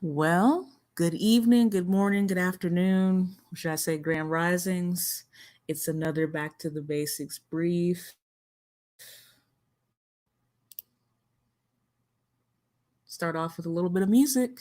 Well, good evening, good morning, good afternoon. Or should I say grand risings? It's another Back to the Basics brief. Start off with a little bit of music.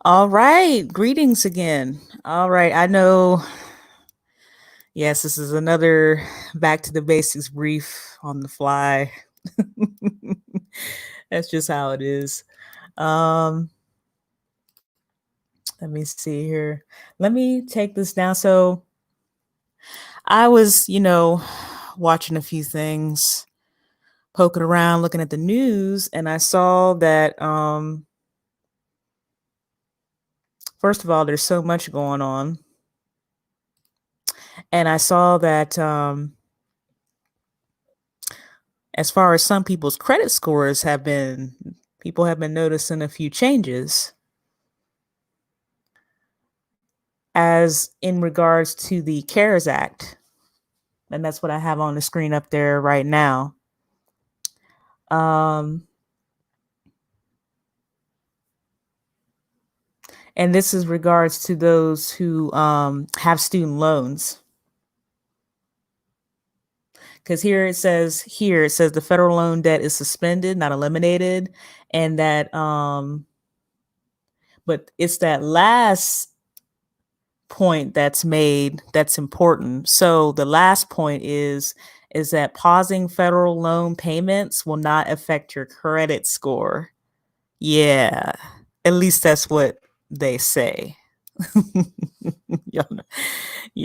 All right, greetings again. All right, I know, yes, this is another Back to the Basics brief on the fly. That's just how it is. Um, Let me see here. Let me take this down. So I was, watching a few things, poking around, looking at the news, and I saw that first of all, there's so much going on. And I saw that as far as some people's credit scores people have been noticing a few changes as in regards to the CARES Act. And that's what I have on the screen up there right now. And this is regards to those who have student loans. Because here it says the federal loan debt is suspended, not eliminated, and that but it's that last point that's made that's important. So the last point is that pausing federal loan payments will not affect your credit score. Yeah, at least that's what they say. Y'all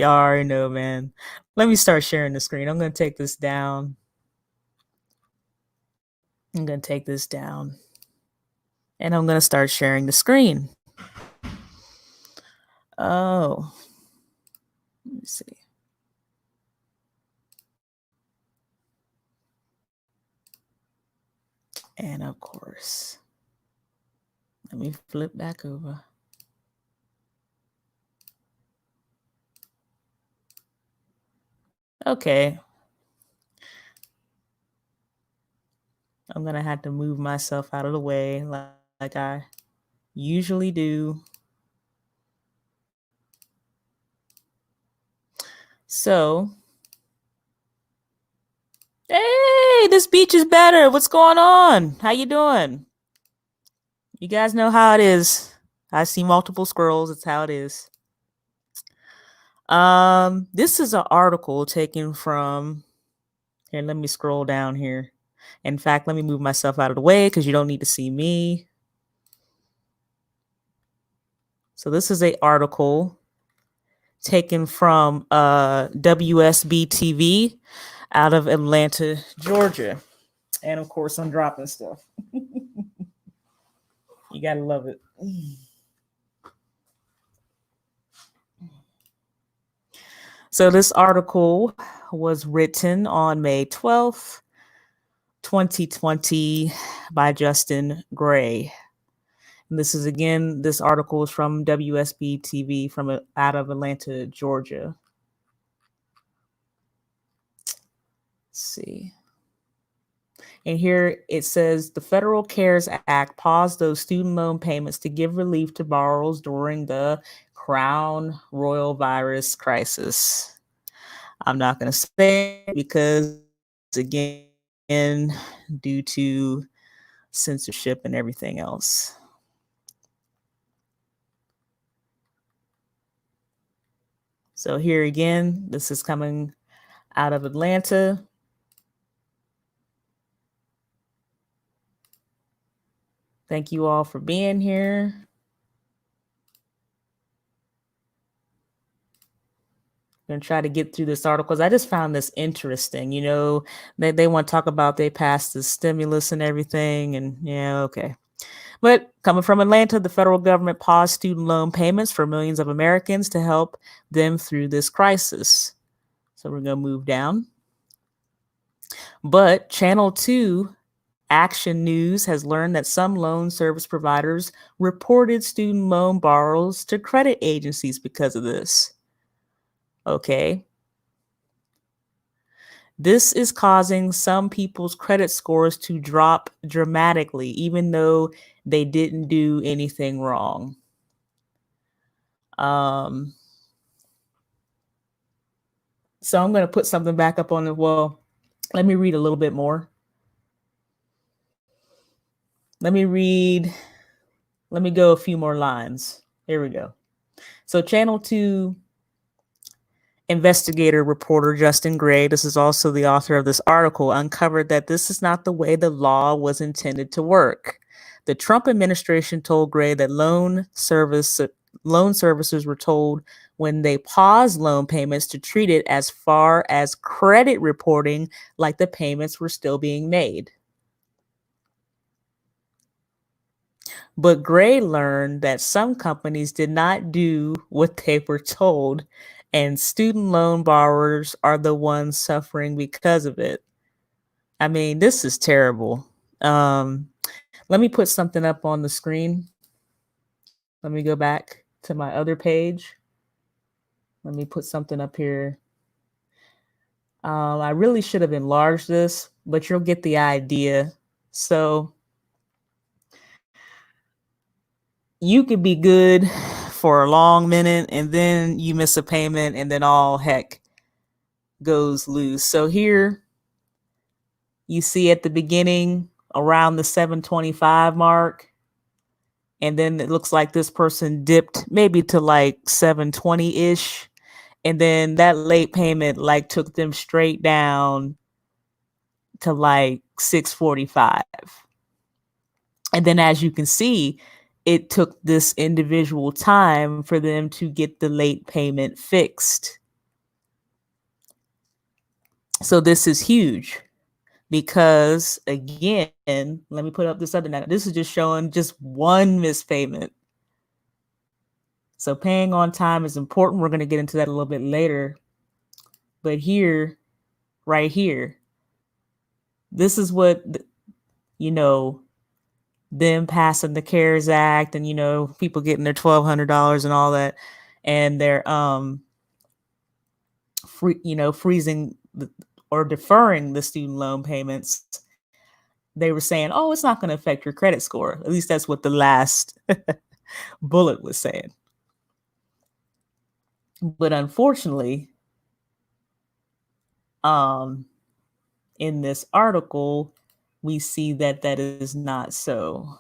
already know, man. Let me start sharing the screen. I'm going to take this down. And I'm going to start sharing the screen. Oh, let me see. And of course, let me flip back over. Okay. I'm going to have to move myself out of the way like I usually do. So, hey, this beach is better. What's going on? How you doing? You guys know how it is. I see multiple scrolls. It's how it is. This is an article taken from here. Let me scroll down here. In fact, let me move myself out of the way because you don't need to see me. So this is an article taken from WSB TV out of Atlanta, Georgia. And of course, I'm dropping stuff. You gotta love it. So this article was written on May 12th, 2020 by Justin Gray. And this is, again, this article is from WSB TV from out of Atlanta, Georgia. Let's see. And here it says the Federal CARES Act paused those student loan payments to give relief to borrowers during the Crown Royal virus crisis. I'm not going to say it because, again, due to censorship and everything else. So here again, this is coming out of Atlanta. Thank you all for being here. I'm going to try to get through this article because I just found this interesting. You know, they want to talk about they passed the stimulus and everything. And yeah, okay. But coming from Atlanta, the federal government paused student loan payments for millions of Americans to help them through this crisis. So we're going to move down. But Channel 2 Action News has learned that some loan service providers reported student loan borrowers to credit agencies because of this. Okay. This is causing some people's credit scores to drop dramatically, even though they didn't do anything wrong. So I'm going to put something back up on the wall. Let me read a little bit more. Let me go a few more lines. Here we go. So Channel 2 investigator reporter Justin Gray, this is also the author of this article, uncovered that this is not the way the law was intended to work. The Trump administration told Gray that loan servicers were told when they paused loan payments to treat it as far as credit reporting, like the payments were still being made. But Gray learned that some companies did not do what they were told, and student loan borrowers are the ones suffering because of it. I mean, this is terrible. Let me put something up on the screen. Let me go back to my other page. Let me put something up here. I really should have enlarged this, but you'll get the idea. So you could be good for a long minute and then you miss a payment and then all heck goes loose. So here you see at the beginning around the 725 mark, and then it looks like this person dipped maybe to like 720-ish. And then that late payment like took them straight down to like 645. And then as you can see, it took this individual time for them to get the late payment fixed. So this is huge because, again, let me put up this other. This is just showing just one missed payment. So paying on time is important. We're going to get into that a little bit later. But here, right here, this is what you know, them passing the CARES Act and, you know, people getting their $1,200 and all that, and they're freezing or deferring the student loan payments. They were saying, oh, it's not going to affect your credit score. At least that's what the last bullet was saying. But unfortunately, in this article, we see that that is not so.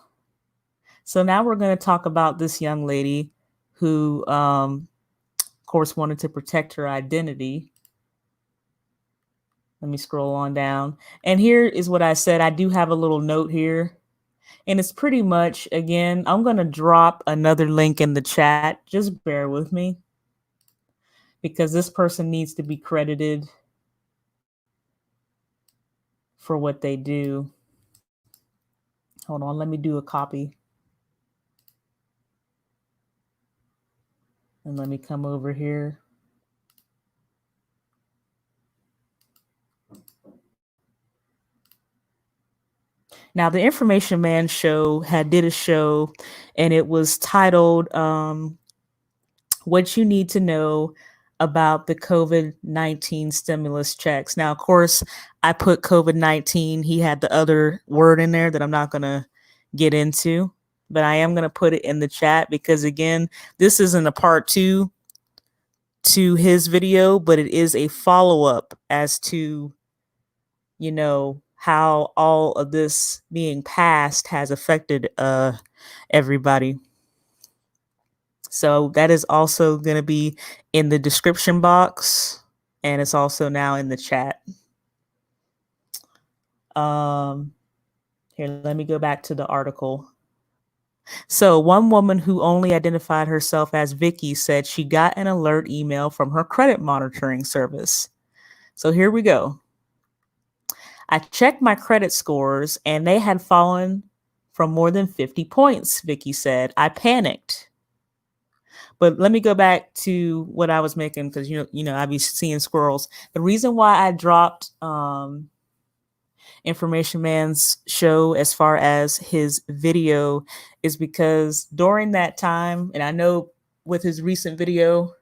So now we're going to talk about this young lady who, of course, wanted to protect her identity. Let me scroll on down. And here is what I said. I do have a little note here. And it's pretty much, again, I'm going to drop another link in the chat. Just bear with me, because this person needs to be credited for what they do. Hold on, let me do a copy. And let me come over here. Now, the Information Man show did a show, and it was titled What You Need to Know About the COVID-19 Stimulus Checks. Now, of course, I put COVID-19. He had the other word in there that I'm not going to get into, but I am going to put it in the chat because, again, this isn't a part 2 to his video, but it is a follow-up as to, you know, how all of this being passed has affected everybody. So that is also going to be in the description box, and it's also now in the chat. Here, let me go back to the article. So one woman who only identified herself as Vicky said she got an alert email from her credit monitoring service. So here we go. I checked my credit scores and they had fallen from more than 50 points, Vicky said. I panicked. But let me go back to what I was making, because you know I be seeing squirrels. The reason why I dropped Information Man's show as far as his video is because during that time, and I know with his recent video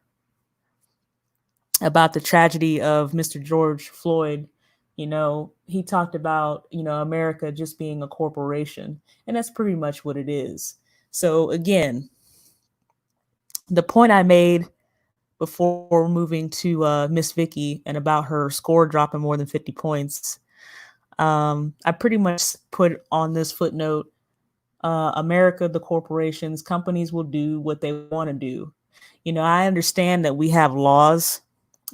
about the tragedy of Mr. George Floyd, you know, he talked about, you know, America just being a corporation, and that's pretty much what it is. So again, the point I made before moving to Miss Vicky and about her score dropping more than 50 points, I pretty much put on this footnote, America, the corporations, companies will do what they want to do. You know, I understand that we have laws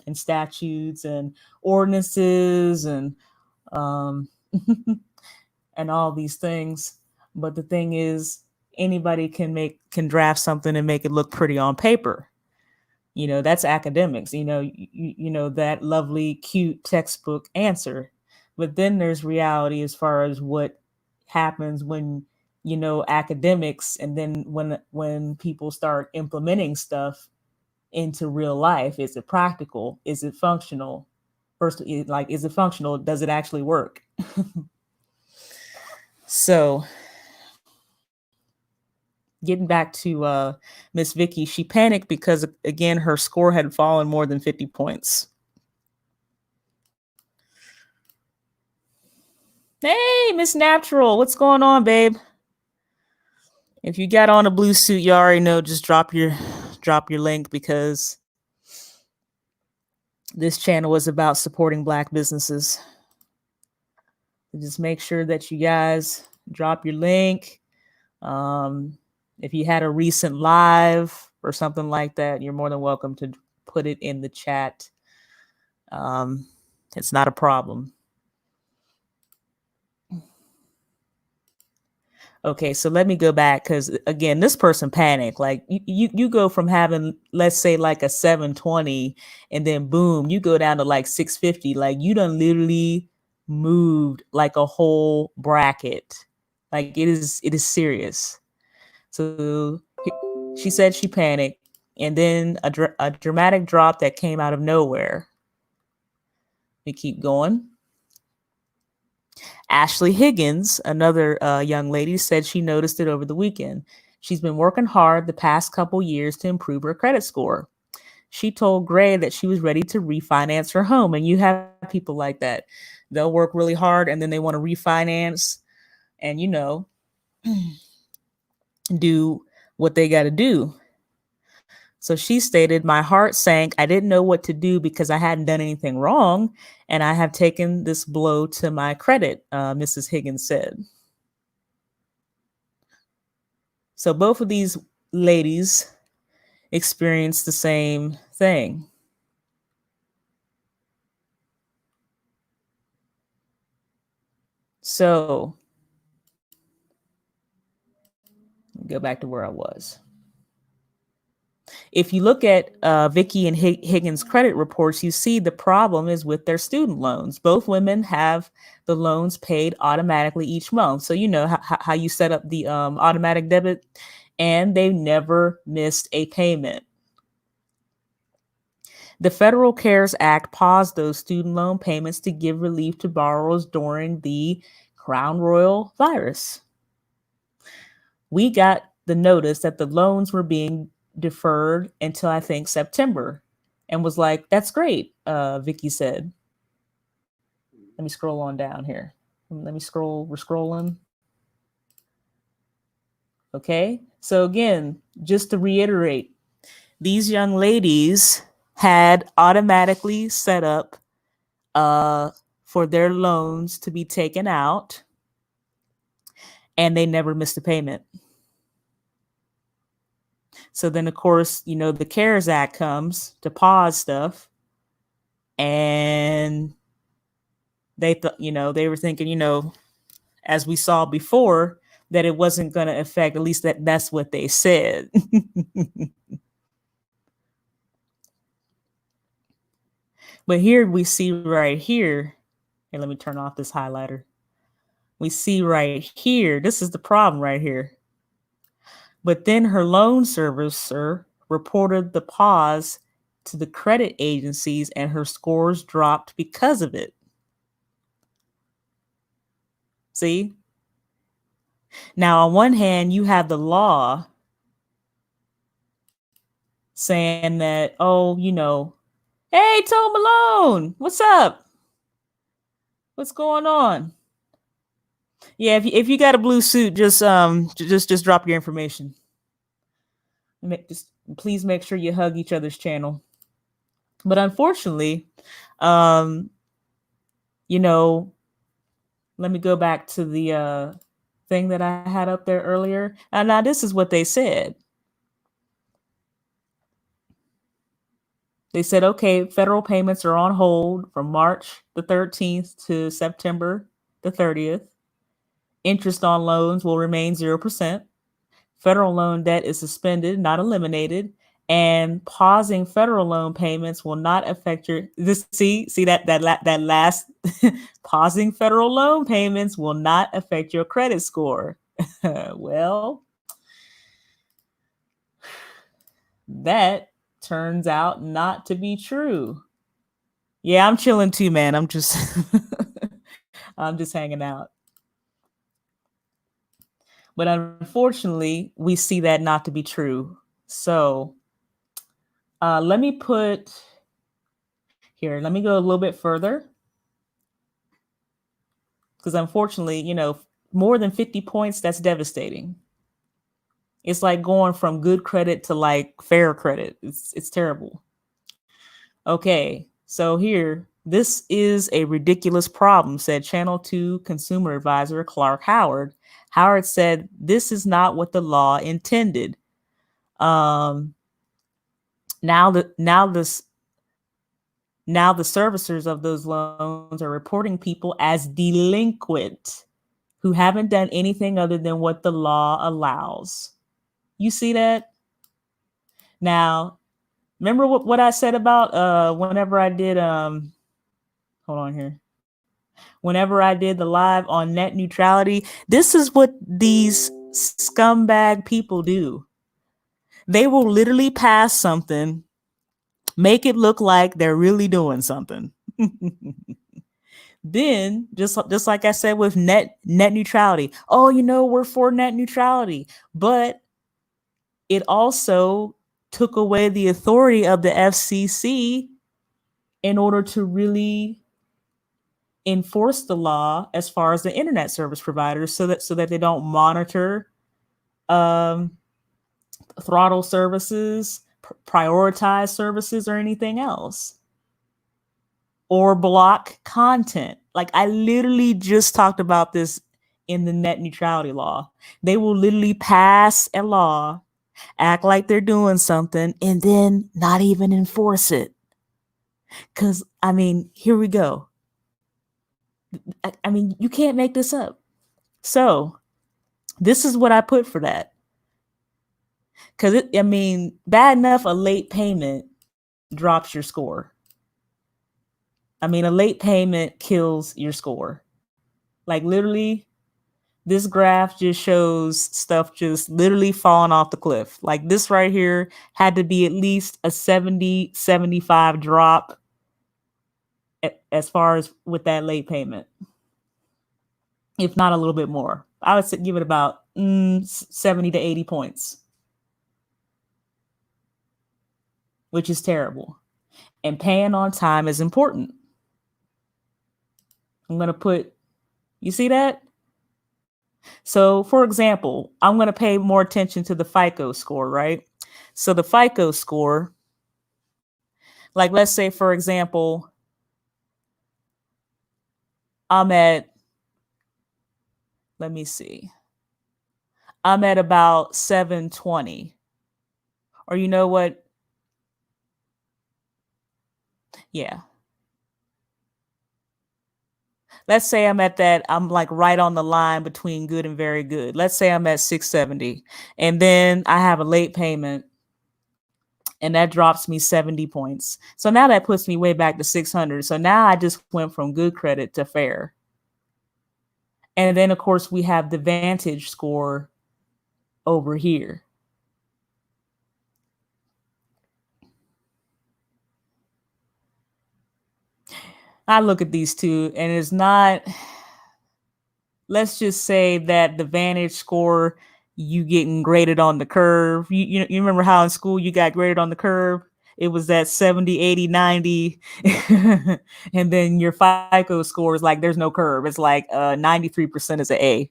and statutes and ordinances and and all these things. But the thing is, anybody can draft something and make it look pretty on paper. You know, that's academics, you know, that lovely, cute textbook answer. But then there's reality as far as what happens when, you know, academics, and then when people start implementing stuff into real life. Is it practical? Is it functional? First, is it functional? Does it actually work? So getting back to Miss Vicky, she panicked because, again, her score had fallen more than 50 points. Hey, Miss Natural, what's going on, babe? If you got on a blue suit, you already know, just drop your link, because this channel is about supporting Black businesses. Just make sure that you guys drop your link. If you had a recent live or something like that, you're more than welcome to put it in the chat. It's not a problem. Okay, so let me go back, because again, this person panicked. Like you go from having, let's say, like a 720, and then boom, you go down to like 650. Like you done literally moved like a whole bracket. Like it is serious. So she said she panicked, and then a dramatic drop that came out of nowhere. We keep going. Ashley Higgins, another young lady, said she noticed it over the weekend. She's been working hard the past couple years to improve her credit score. She told Gray that she was ready to refinance her home. And you have people like that. They'll work really hard and then they want to refinance and, do what they got to do. So she stated, "My heart sank. I didn't know what to do because I hadn't done anything wrong. And I have taken this blow to my credit," Mrs. Higgins said. So both of these ladies experienced the same thing. So go back to where I was. If you look at Vicky and Higgins' credit reports, you see the problem is with their student loans. Both women have the loans paid automatically each month. So you know how you set up the automatic debit, and they never missed a payment. The Federal CARES Act paused those student loan payments to give relief to borrowers during the Crown Royal virus. We got the notice that the loans were being deferred until I think September, and was like, "That's great," Vicky said. Let me scroll on down here. Let me scroll. We're scrolling. Okay. So again, just to reiterate, these young ladies had automatically set up for their loans to be taken out, and they never missed a payment. So then, of course, the CARES Act comes to pause stuff, and they thought, they were thinking, as we saw before, that it wasn't going to affect, at least that's what they said. But here we see right here, and let me turn off this highlighter. We see right here, this is the problem right here. But then her loan servicer reported the pause to the credit agencies, and her scores dropped because of it. See? Now, on one hand, you have the law saying that, "Oh, hey, Toe Malone, what's up? What's going on?" Yeah, if you got a blue suit, just drop your information. Just please make sure you hug each other's channel. But unfortunately, let me go back to the thing that I had up there earlier. And now this is what they said. They said, okay, federal payments are on hold from March the 13th to September the 30th. Interest on loans will remain 0%. Federal loan debt is suspended, not eliminated, and pausing federal loan payments will not affect your that last pausing federal loan payments will not affect your credit score. Well, that turns out not to be true. Yeah, I'm chilling too, man. I'm just I'm just hanging out. But unfortunately, we see that not to be true. So let me go a little bit further. Because unfortunately, more than 50 points, that's devastating. It's like going from good credit to like fair credit. It's terrible. Okay, so here, this is a ridiculous problem, said Channel 2 consumer advisor Clark Howard. Howard said, "This is not what the law intended." Now the servicers of those loans are reporting people as delinquent who haven't done anything other than what the law allows. You see that? Now, remember what I said about whenever I did hold on here. Whenever I did the live on net neutrality, this is what these scumbag people do. They will literally pass something, make it look like they're really doing something. Then just like I said with net neutrality. Oh, we're for net neutrality, but it also took away the authority of the FCC in order to really enforce the law as far as the internet service providers, so that they don't monitor throttle services, prioritize services, or anything else, or block content. Like, I literally just talked about this in the net neutrality law. They will literally pass a law, act like they're doing something, and then not even enforce it. Because, here we go. You can't make this up. So this is what I put for that. Because, bad enough a late payment drops your score. A late payment kills your score. Like, literally, this graph just shows stuff just literally falling off the cliff. Like, this right here had to be at least a 70, 75 drop as far as with that late payment, if not a little bit more. I would give it about 70 to 80 points, which is terrible. And paying on time is important. I'm going to put, you see that? So, for example, I'm going to pay more attention to the FICO score, right? So the FICO score, like, let's say, for example, I'm at about 720. Or you know what? Yeah. Let's say I'm like right on the line between good and very good. Let's say I'm at 670, and then I have a late payment, and that drops me 70 points. So now that puts me way back to 600. So now I just went from good credit to fair. And then, of course, we have the Vantage score over here. I look at these two, and it's not, let's just say that the Vantage score, you getting graded on the curve. You remember how in school you got graded on the curve? It was that 70, 80, 90. And then your FICO score is like, there's no curve. It's like 93% is an A.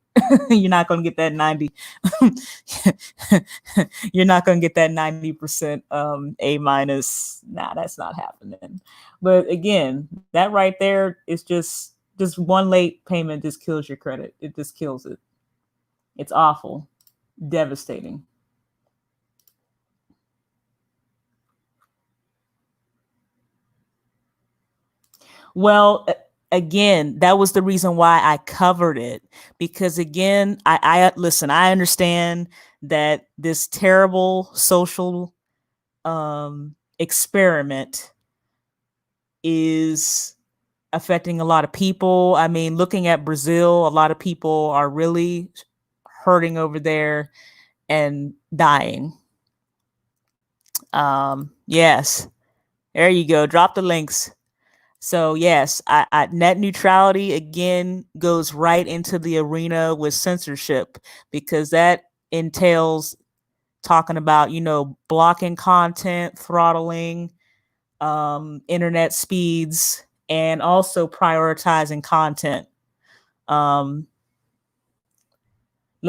You're not going to get that 90. You're not going to get that 90% A minus. Nah, that's not happening. But again, that right there is just one late payment just kills your credit. It just kills it. It's awful, devastating. Well, again, that was the reason why I covered it, because again, I listen, I understand that this terrible social experiment is affecting a lot of people. Looking at Brazil, a lot of people are really hurting over there and dying. Yes, there you go. Drop the links. So yes, I net neutrality again goes right into the arena with censorship, because that entails talking about, blocking content, throttling internet speeds, and also prioritizing content. Let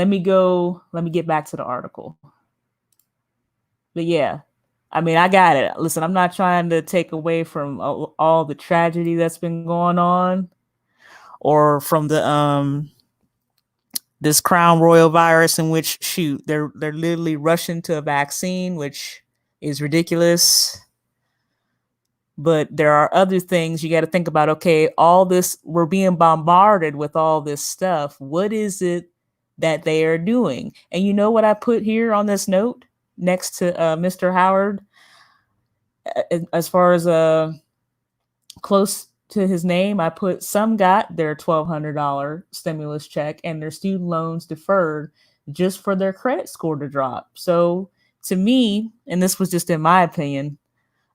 me get back to the article. But yeah, I got it. Listen, I'm not trying to take away from all the tragedy that's been going on, or from the this Crown Royal virus, in which, shoot, they're literally rushing to a vaccine, which is ridiculous. But there are other things you got to think about. Okay, all this, we're being bombarded with all this stuff. What is it that they are doing? And you know what I put here on this note next to Mr. Howard, as far as close to his name, I put, some got their $1,200 stimulus check and their student loans deferred just for their credit score to drop. So to me, and this was just in my opinion,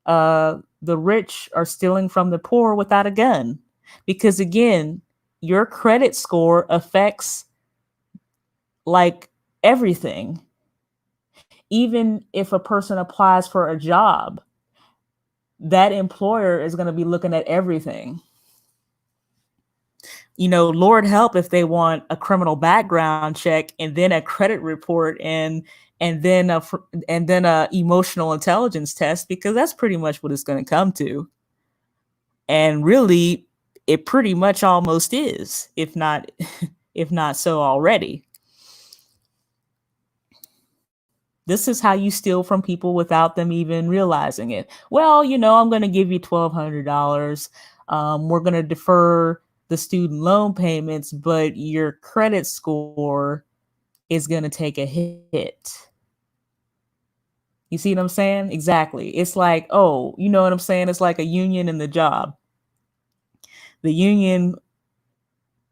the rich are stealing from the poor without a gun. Because again, your credit score affects like everything. Even if a person applies for a job, that employer is going to be looking at everything. You know, Lord help if they want a criminal background check and then a credit report and then a emotional intelligence test, because that's pretty much what it's going to come to. And really, it pretty much almost is, if not so already. This is how you steal from people without them even realizing it. Well, you know, I'm going to give you $1,200. We're going to defer the student loan payments, but your credit score is going to take a hit. You see what I'm saying? Exactly. It's like, oh, you know what I'm saying? It's like a union in the job. The union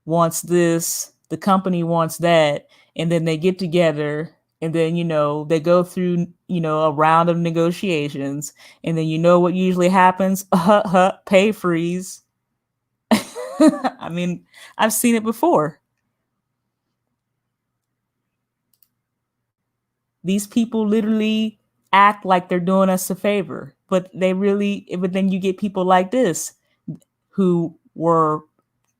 wants this, the company wants that, and then they get together and then, you know, they go through, you know, a round of negotiations, and then you know what usually happens? Pay freeze. I mean, I've seen it before. These people literally act like they're doing us a favor, but then you get people like this who were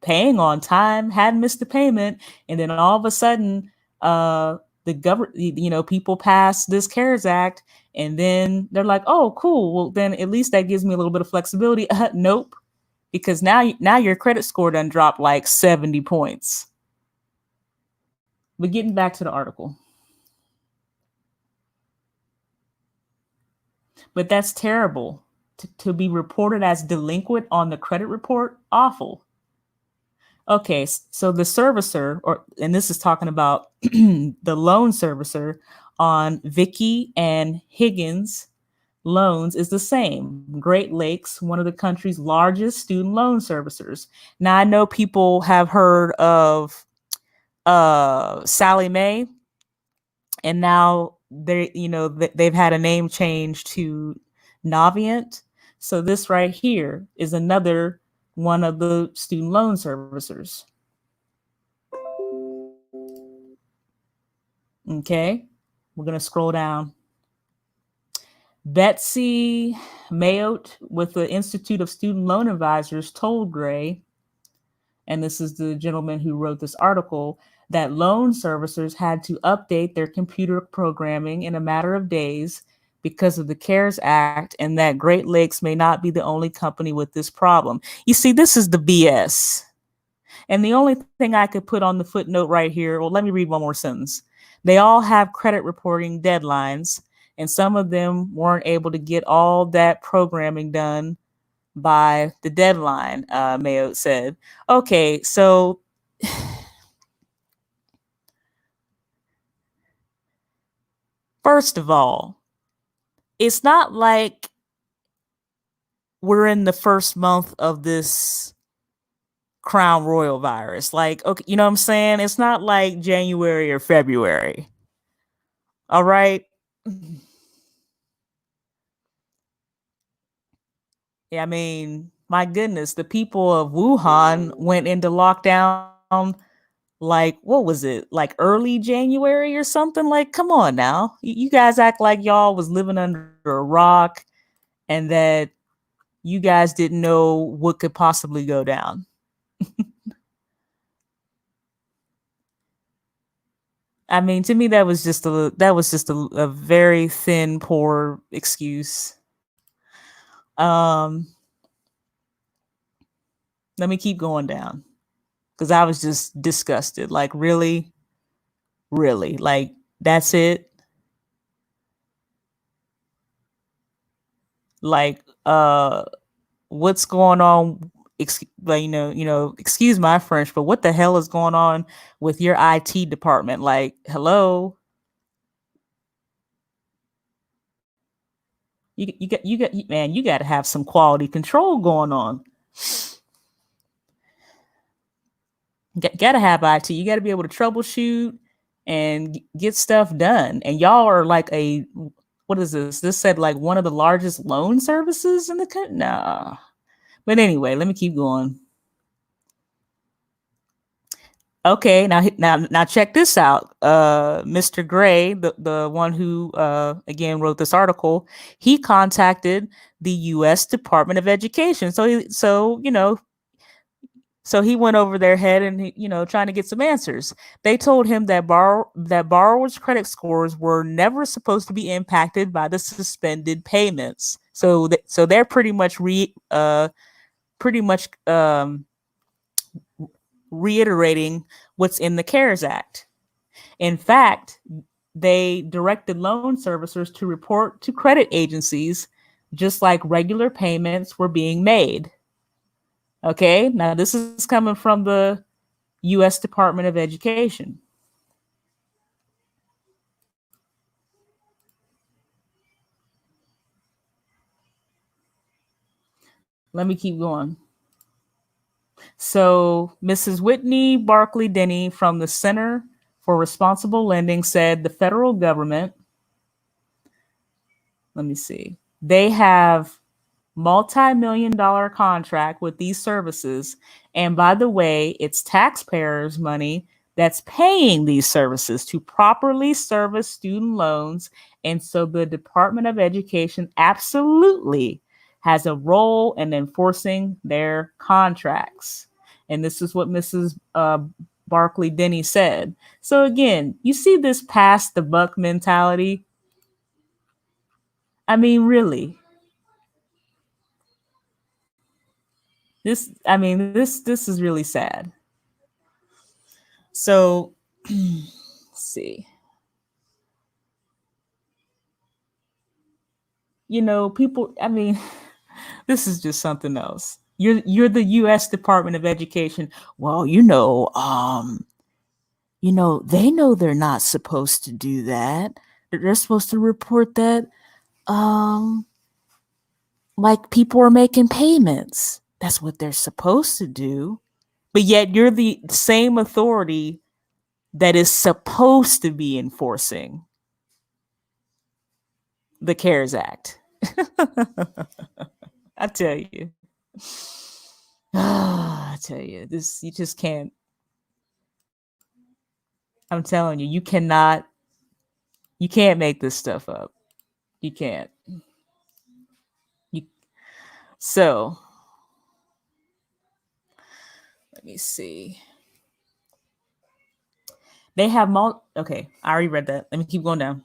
paying on time, hadn't missed the payment, and then all of a sudden, the government, you know, people pass this CARES Act, and then they're like, "Oh, cool. Well, then at least that gives me a little bit of flexibility." Nope, because now your credit score done dropped like 70 points. But getting back to the article, but that's terrible to be reported as delinquent on the credit report. Awful. Okay, so the servicer, and this is talking about the loan servicer on Vicky and Higgins loans, is the same. Great Lakes, one of the country's largest student loan servicers. Now, I know people have heard of Sally Mae, and now they've had a name change to Navient. So this right here is another one of the student loan servicers. Okay, we're going to scroll down. Betsy Mayotte with the Institute of Student Loan Advisors told Gray, and this is the gentleman who wrote this article, that loan servicers had to update their computer programming in a matter of days because of the CARES Act, and that Great Lakes may not be the only company with this problem. You see, this is the BS. And the only thing I could put on the footnote right here, well, let me read one more sentence. They all have credit reporting deadlines, and some of them weren't able to get all that programming done by the deadline, Mayo said. Okay, so first of all, it's not like we're in the first month of this Crown Royal virus. Like, okay, you know what I'm saying? It's not like January or February. All right. Yeah, I mean, my goodness, the people of Wuhan went into lockdown like, what was it? Like early January or something? Like, come on now. You guys act like y'all was living under a rock and that you guys didn't know what could possibly go down. I mean, to me, that was just a very thin, poor excuse. Let me keep going down because I was just disgusted. Like, really, like that's it. Like, what's going on? Excuse my French, but what the hell is going on with your IT department? Like, hello. You got to have some quality control going on. Got to have IT. You got to be able to troubleshoot and get stuff done. And y'all are like what is this? This said like one of the largest loan services in the country. Nah. But anyway, let me keep going. Okay, now check this out. Mr. Gray, the one who again wrote this article, he contacted the U.S. Department of Education. So he went over their head and trying to get some answers. They told him that borrowers' credit scores were never supposed to be impacted by the suspended payments. So they're pretty much reiterating what's in the CARES Act. In fact, they directed loan servicers to report to credit agencies just like regular payments were being made. Okay, now this is coming from the U.S. Department of Education. Let me keep going. So Mrs. Whitney Barclay Denny from the Center for Responsible Lending said the federal government, they have multi-million-dollar contract with these services. And by the way, it's taxpayers' money that's paying these services to properly service student loans. And so the Department of Education absolutely has a role in enforcing their contracts. And this is what Mrs. Barclay Denny said. So again, you see this pass the buck mentality. I mean, really. This is really sad. So let's see. People, this is just something else. You're the US Department of Education. Well, they know they're not supposed to do that. They're supposed to report that like people are making payments. That's what they're supposed to do. But yet you're the same authority that is supposed to be enforcing the CARES Act. I tell you. I tell you, this, you just can't. I'm telling you, you can't make this stuff up. You can't. So let me see. They have okay, I already read that. Let me keep going down.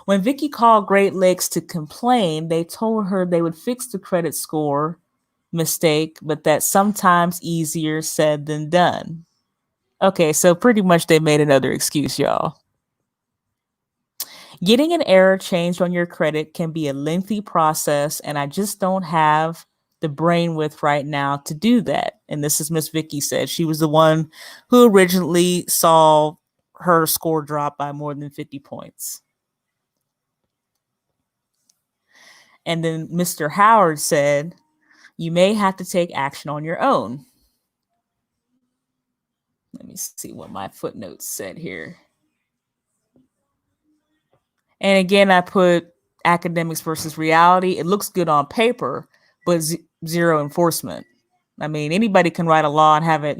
When Vicky called Great Lakes to complain, they told her they would fix the credit score mistake, but that's sometimes easier said than done. Okay, so pretty much they made another excuse, y'all. Getting an error changed on your credit can be a lengthy process, and I just don't have the brainwidth right now to do that. And this is Miss Vicky said. She was the one who originally saw her score drop by more than 50 points. And then Mr. Howard said, you may have to take action on your own. Let me see what my footnotes said here. And again, I put academics versus reality. It looks good on paper, but zero enforcement. I mean, anybody can write a law and have it,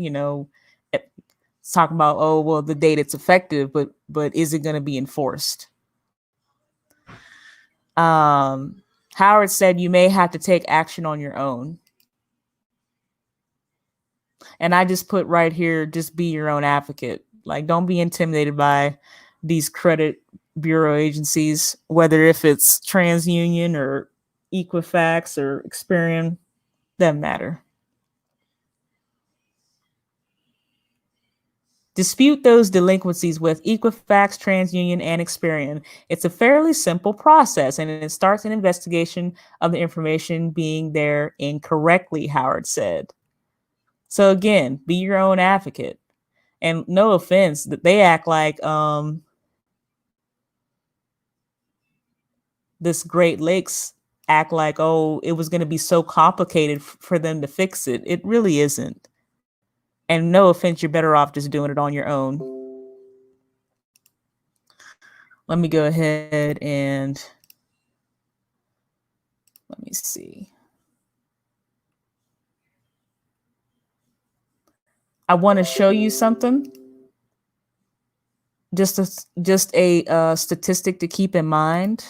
talk about, oh, well, the date it's effective, but is it going to be enforced? Howard said you may have to take action on your own. And I just put right here, just be your own advocate. Like, don't be intimidated by these credit bureau agencies, whether if it's TransUnion or Equifax or Experian, doesn't matter. Dispute those delinquencies with Equifax, TransUnion, and Experian. It's a fairly simple process, and it starts an investigation of the information being there incorrectly, Howard said. So again, be your own advocate. And no offense, that they act like this Great Lakes act like, oh, it was going to be so complicated for them to fix it. It really isn't. And no offense, you're better off just doing it on your own. Let me go ahead and let me see. I want to show you something. Just a statistic to keep in mind.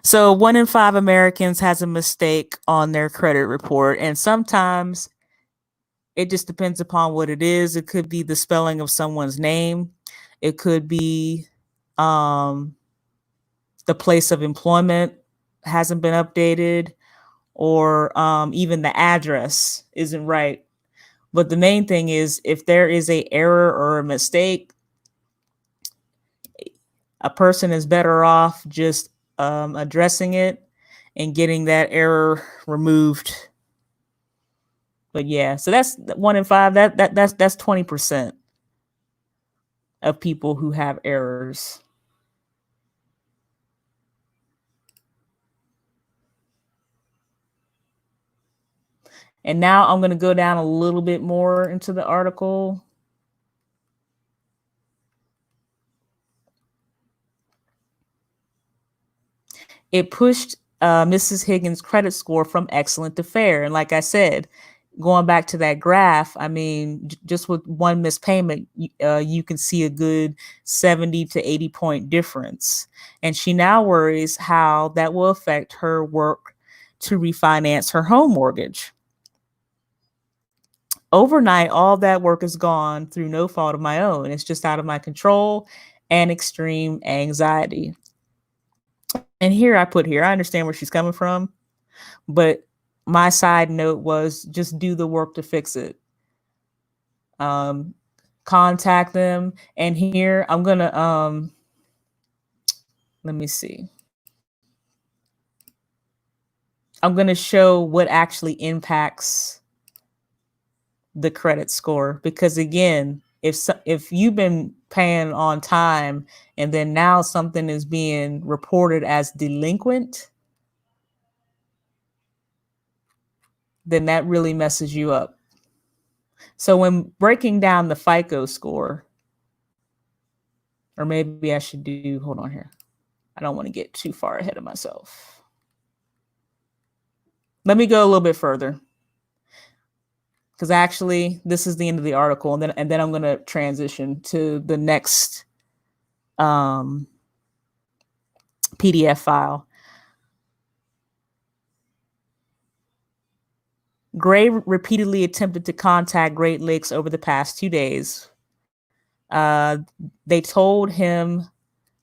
So 1 in 5 Americans has a mistake on their credit report, and sometimes it just depends upon what it is. It could be the spelling of someone's name. It could be the place of employment hasn't been updated, or even the address isn't right. But the main thing is, if there is a error or a mistake, a person is better off just addressing it and getting that error removed. But yeah, so that's 1 in 5. That's 20% of people who have errors. And now I'm going to go down a little bit more into the article. It pushed Mrs. Higgins' credit score from excellent to fair. And like I said, going back to that graph, I mean, just with one missed payment, you can see a good 70 to 80 point difference. And she now worries how that will affect her work to refinance her home mortgage. Overnight, all that work is gone through no fault of my own. It's just out of my control and extreme anxiety. And here I understand where she's coming from, but my side note was just do the work to fix it. Contact them. And here I'm going to, let me see. I'm going to show what actually impacts the credit score, because again, if you've been paying on time and then now something is being reported as delinquent, then that really messes you up. So when breaking down the FICO score, or maybe I should do, hold on here. I don't want to get too far ahead of myself. Let me go a little bit further, because actually this is the end of the article, and then I'm going to transition to the next PDF file. Gray repeatedly attempted to contact Great Lakes over the past 2 days. They told him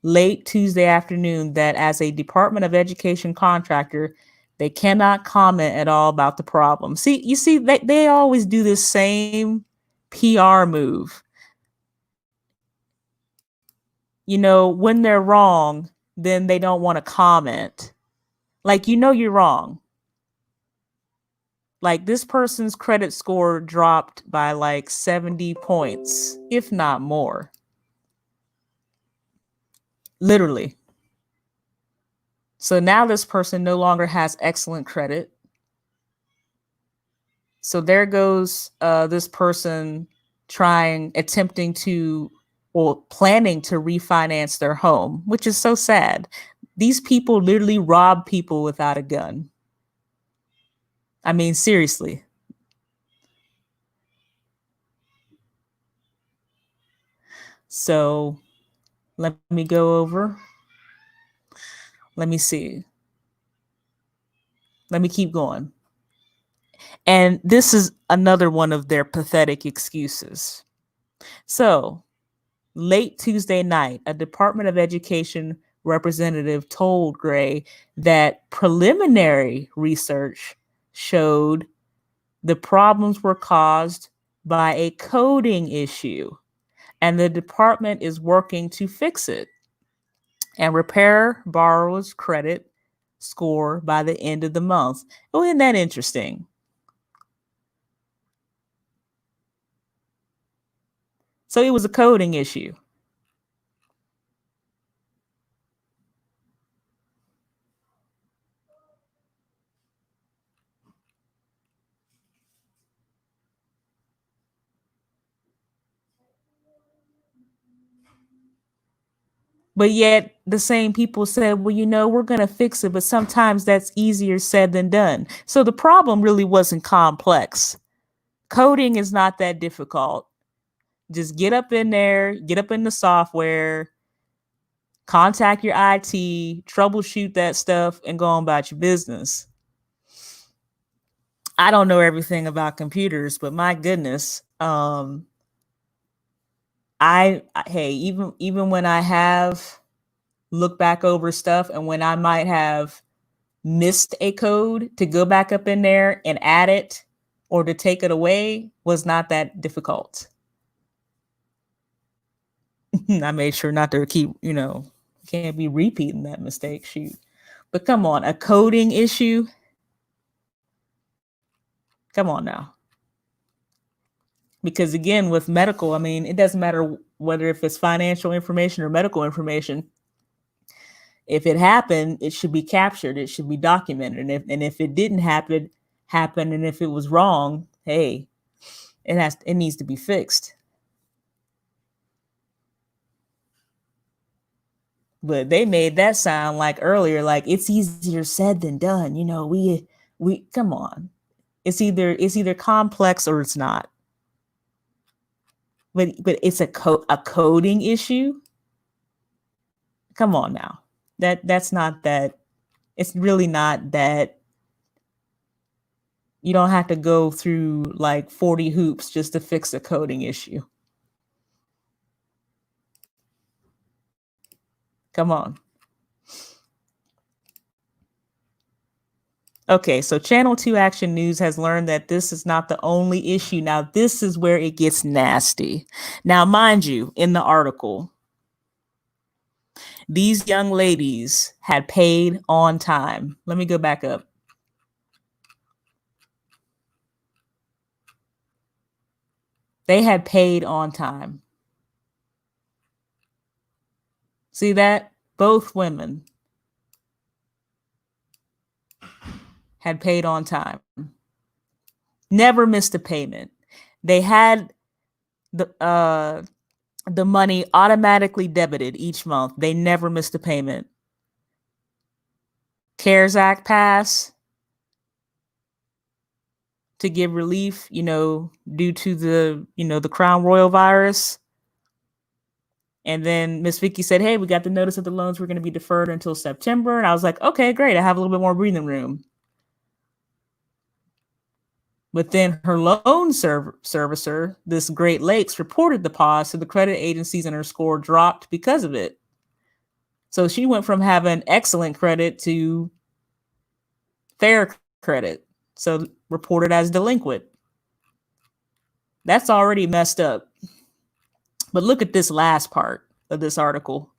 late Tuesday afternoon that as a Department of Education contractor, they cannot comment at all about the problem. You see, they always do this same PR move. You know, when they're wrong, then they don't want to comment. Like, you know, you're wrong. Like, this person's credit score dropped by like 70 points, if not more. Literally. So now this person no longer has excellent credit. So there goes this person attempting to, or planning to refinance their home, which is so sad. These people literally rob people without a gun. I mean, seriously. So let me go over. Let me see. Let me keep going. And this is another one of their pathetic excuses. So late Tuesday night, a Department of Education representative told Gray that preliminary research showed the problems were caused by a coding issue, and the department is working to fix it and repair borrower's credit score by the end of the month. Oh, isn't that interesting? So it was a coding issue. But yet the same people said, well, we're going to fix it. But sometimes that's easier said than done. So the problem really wasn't complex. Coding is not that difficult. Just get up in there, get up in the software, contact your IT, troubleshoot that stuff, and go on about your business. I don't know everything about computers, but my goodness, hey, even when I have looked back over stuff and when I might have missed a code, to go back up in there and add it or to take it away was not that difficult. I made sure not to keep, can't be repeating that mistake. Shoot. But come on, a coding issue. Come on now. Because again, with medical, I mean, it doesn't matter whether if it's financial information or medical information. If it happened, it should be captured. It should be documented. And if it didn't happen, and if it was wrong, hey, it needs to be fixed. But they made that sound like earlier, like it's easier said than done. We come on. It's either complex or it's not. But it's a coding issue. Come on now. That's not that. It's really not that. You don't have to go through like 40 hoops just to fix a coding issue. Come on. Okay, so Channel 2 Action News has learned that this is not the only issue. Now, this is where it gets nasty. Now, mind you, in the article, these young ladies had paid on time. Let me go back up. They had paid on time. See that? Both women had paid on time. Never missed a payment. They had the money automatically debited each month. They never missed a payment. CARES Act pass to give relief, due to the Crown Royal virus. And then Miss Vicky said, hey, we got the notice that the loans were going to be deferred until September. And I was like, okay, great. I have a little bit more breathing room. But then her loan servicer, this Great Lakes, reported the pause to the credit agencies and her score dropped because of it. So she went from having excellent credit to fair credit. So reported as delinquent. That's already messed up. But look at this last part of this article.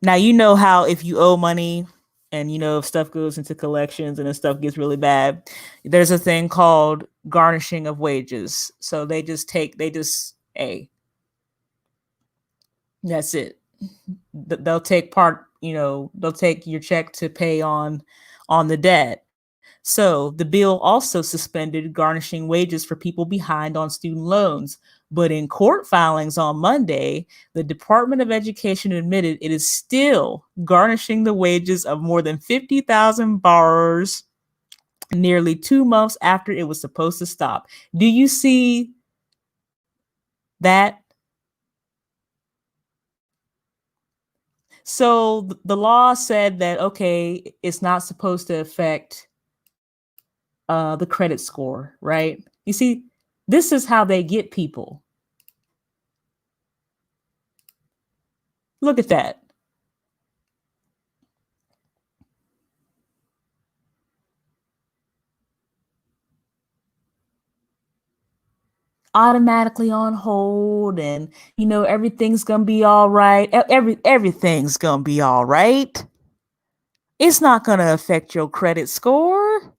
Now, you know how if you owe money and, if stuff goes into collections and if stuff gets really bad, there's a thing called garnishing of wages. So that's it. They'll take they'll take your check to pay on the debt. So the bill also suspended garnishing wages for people behind on student loans. But in court filings on Monday, the Department of Education admitted it is still garnishing the wages of more than 50,000 borrowers nearly 2 months after it was supposed to stop. Do you see that? So the law said that, okay, it's not supposed to affect the credit score, right? You see, this is how they get people. Look at that. Automatically on hold, and everything's gonna be all right. Everything's gonna be all right. It's not gonna affect your credit score.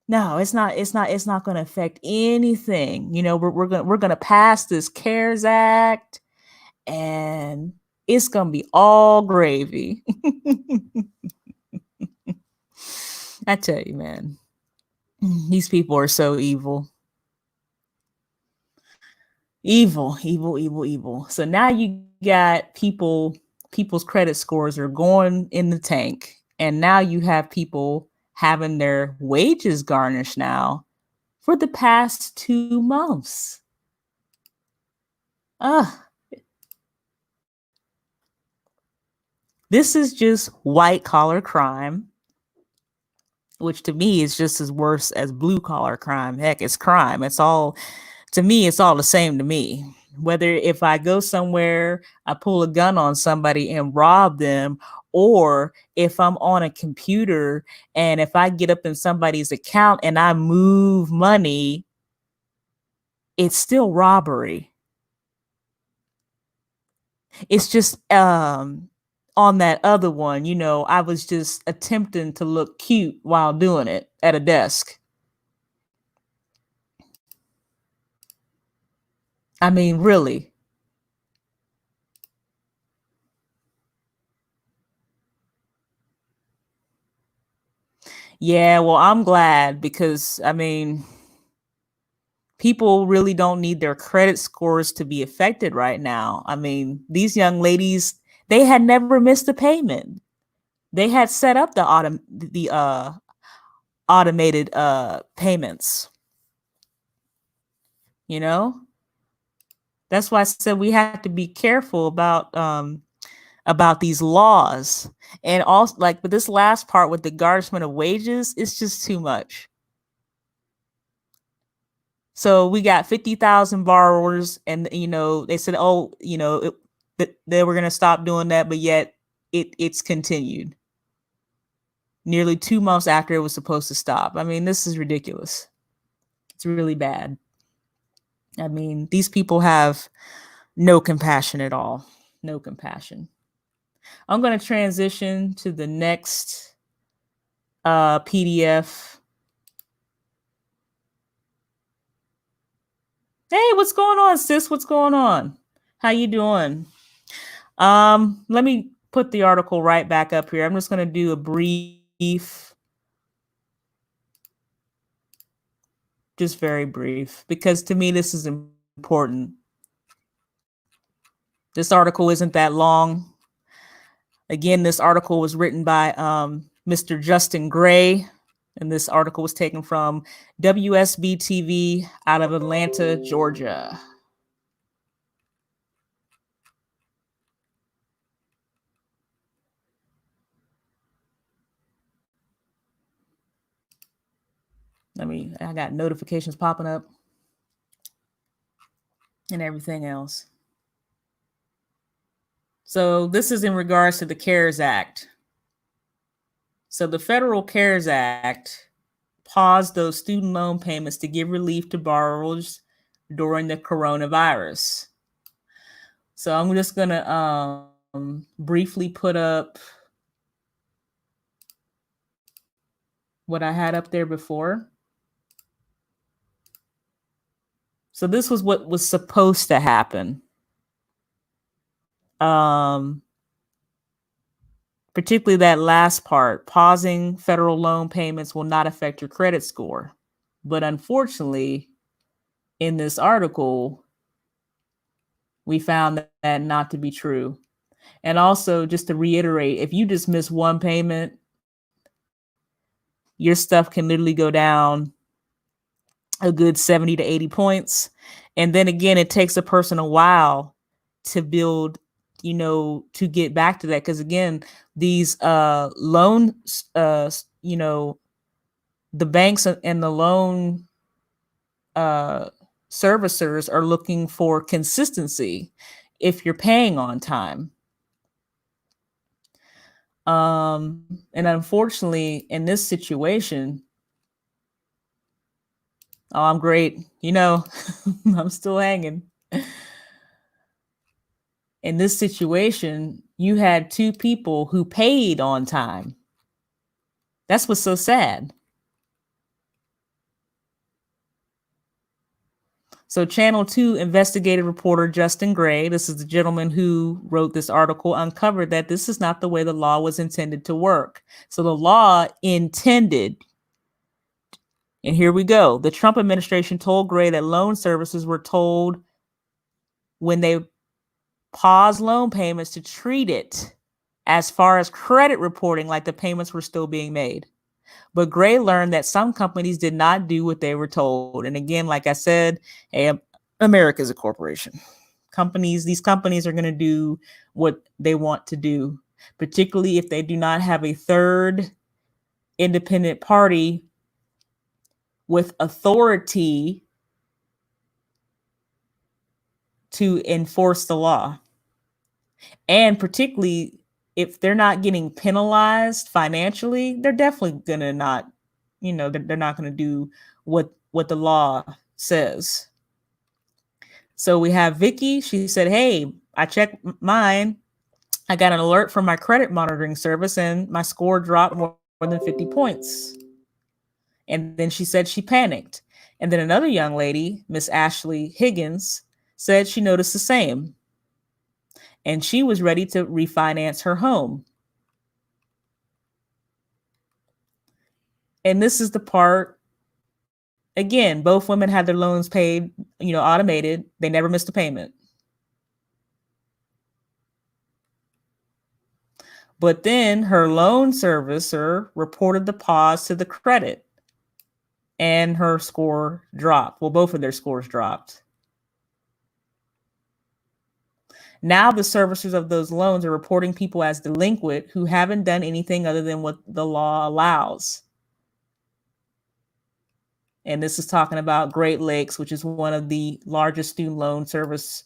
No, it's not going to affect anything. We're going to pass this CARES Act and it's going to be all gravy. I tell you, man. These people are so evil. Evil, evil, evil, evil. So now you got people's credit scores are going in the tank. And now you have people having their wages garnished now for the past 2 months. This is just white collar crime, which to me is just as worse as blue collar crime. Heck, it's crime. It's all, to me, it's all the same to me. Whether if I go somewhere, I pull a gun on somebody and rob them, or if I'm on a computer and if I get up in somebody's account and I move money, it's still robbery. It's just on that other one, you know, I was just attempting to look cute while doing it at a desk. I mean, really. Yeah, well, I'm glad because I mean, people really don't need their credit scores to be affected right now. I mean, these young ladies, they had never missed a payment. They had set up the automated payments. You know? That's why I said we have to be careful about these laws. And also, like, with this last part with the garnishment of wages, it's just too much. So we got 50,000 borrowers, and you know they said, oh, you know, they were going to stop doing that, but yet it's continued. Nearly 2 months after it was supposed to stop. I mean, this is ridiculous. It's really bad. I mean, these people have no compassion at all. No compassion. I'm going to transition to the next PDF. Hey, what's going on, sis? What's going on? How you doing? Let me put the article right back up here. I'm just going to do a brief, just very brief, because to me this is important. This article isn't that long. Again, this article was written by Mr. Justin Gray, and this article was taken from WSB TV out of Atlanta, Georgia. I got notifications popping up and everything else. So this is in regards to the CARES Act. So the Federal CARES Act paused those student loan payments to give relief to borrowers during the coronavirus. So I'm just going to briefly put up what I had up there before. So this was what was supposed to happen. Particularly that last part, pausing federal loan payments will not affect your credit score. But unfortunately, in this article, we found that not to be true. And also, just to reiterate, if you just miss one payment, your stuff can literally go down a good 70 to 80 points. And then again, it takes a person a while to build, you know, to get back to that. Because again, these loans, you know, the banks and the loan servicers are looking for consistency if you're paying on time. And unfortunately, in this situation, oh, I'm great. You know, I'm still hanging. In this situation, you had two people who paid on time. That's what's so sad. So Channel 2 investigative reporter Justin Gray, this is the gentleman who wrote this article, uncovered that this is not the way the law was intended to work. So the law intended And here we go. The Trump administration told Gray that loan servicers were told when they paused loan payments to treat it as far as credit reporting like the payments were still being made. But Gray learned that some companies did not do what they were told. And again, like I said, hey, America is a corporation. These companies are going to do what they want to do, particularly if they do not have a third independent party with authority to enforce the law. And particularly if they're not getting penalized financially, they're definitely gonna not, they're not gonna do what the law says. So we have Vicky. She said, hey, I checked mine. I got an alert from my credit monitoring service and my score dropped more than 50 points. And then she said she panicked. And then another young lady, Miss Ashley Higgins, said she noticed the same. And she was ready to refinance her home. And this is the part, again, both women had their loans paid, automated. They never missed a payment. But then her loan servicer reported the pause to the credit and her score dropped. Well, both of their scores dropped. Now the servicers of those loans are reporting people as delinquent who haven't done anything other than what the law allows. And this is talking about Great Lakes, which is one of the largest student loan servicers.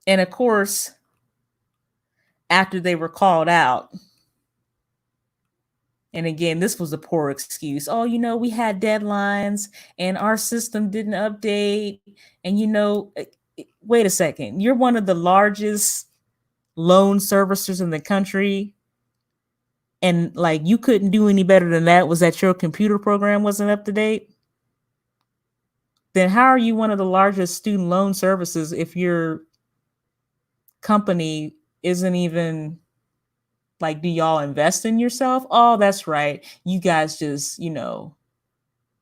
And of course, after they were called out, and again, this was a poor excuse. Oh, we had deadlines and our system didn't update. And, wait a second. You're one of the largest loan servicers in the country. And you couldn't do any better than that. Was that your computer program wasn't up to date? Then how are you one of the largest student loan services if your company isn't even do y'all invest in yourself? Oh, that's right. You guys just,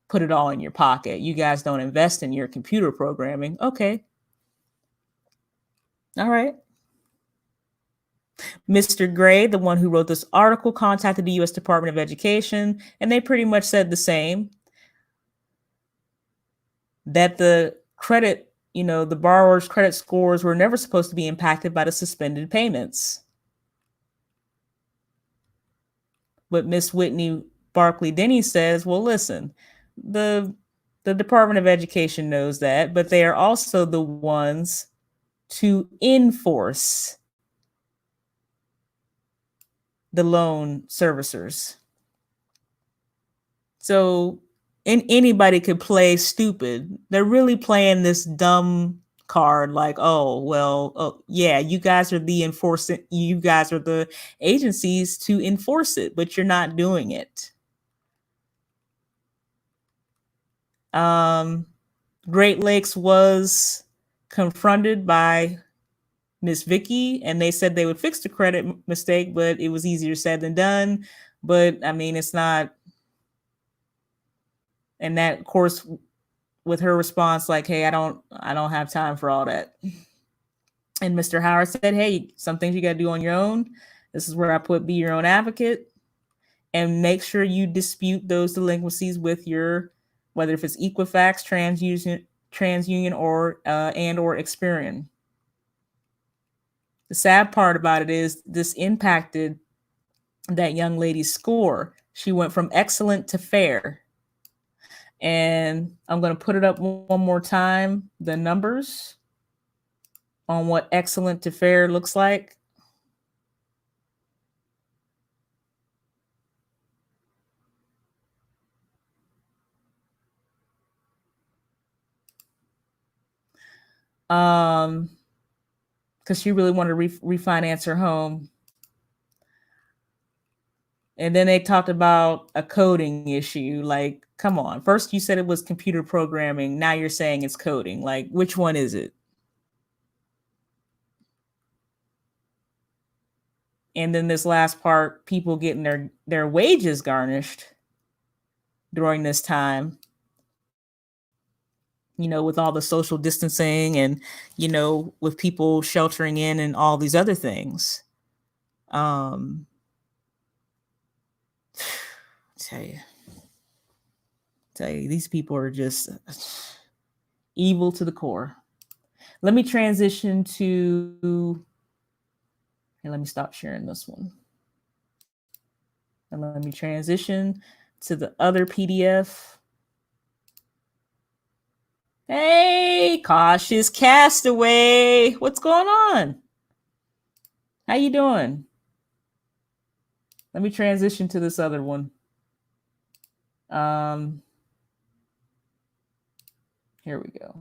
put it all in your pocket. You guys don't invest in your computer programming. Okay. All right. Mr. Gray, the one who wrote this article, contacted the U.S. Department of Education, and they pretty much said the same. That the credit, the borrower's credit scores were never supposed to be impacted by the suspended payments. But Miss Whitney Barkley Denny says, well, listen, the Department of Education knows that, but they are also the ones to enforce the loan servicers. So anybody could play stupid. They're really playing this dumb card yeah, you guys are you guys are the agencies to enforce it, but you're not doing it. Great Lakes was confronted by Miss Vicky, and they said they would fix the credit mistake, but it was easier said than done. But I mean, it's not. And that, of course, with her response, hey, I don't have time for all that. And Mr. Howard said, hey, some things you got to do on your own. This is where I put be your own advocate and make sure you dispute those delinquencies with whether if it's Equifax, TransUnion, or Experian. The sad part about it is this impacted that young lady's score. She went from excellent to fair. And I'm going to put it up one more time, the numbers on what excellent to fair looks like. Because she really wanted to refinance her home. And then they talked about a coding issue. Come on. First you said it was computer programming. Now you're saying it's coding. Which one is it? And then this last part, people getting their wages garnished during this time, you know, with all the social distancing and, you know, with people sheltering in and all these other things. Tell you, these people are just evil to the core. Let me transition to, and let me stop sharing this one. And let me transition to the other PDF. Hey, cautious castaway. What's going on? How you doing? Let me transition to this other one. Here we go.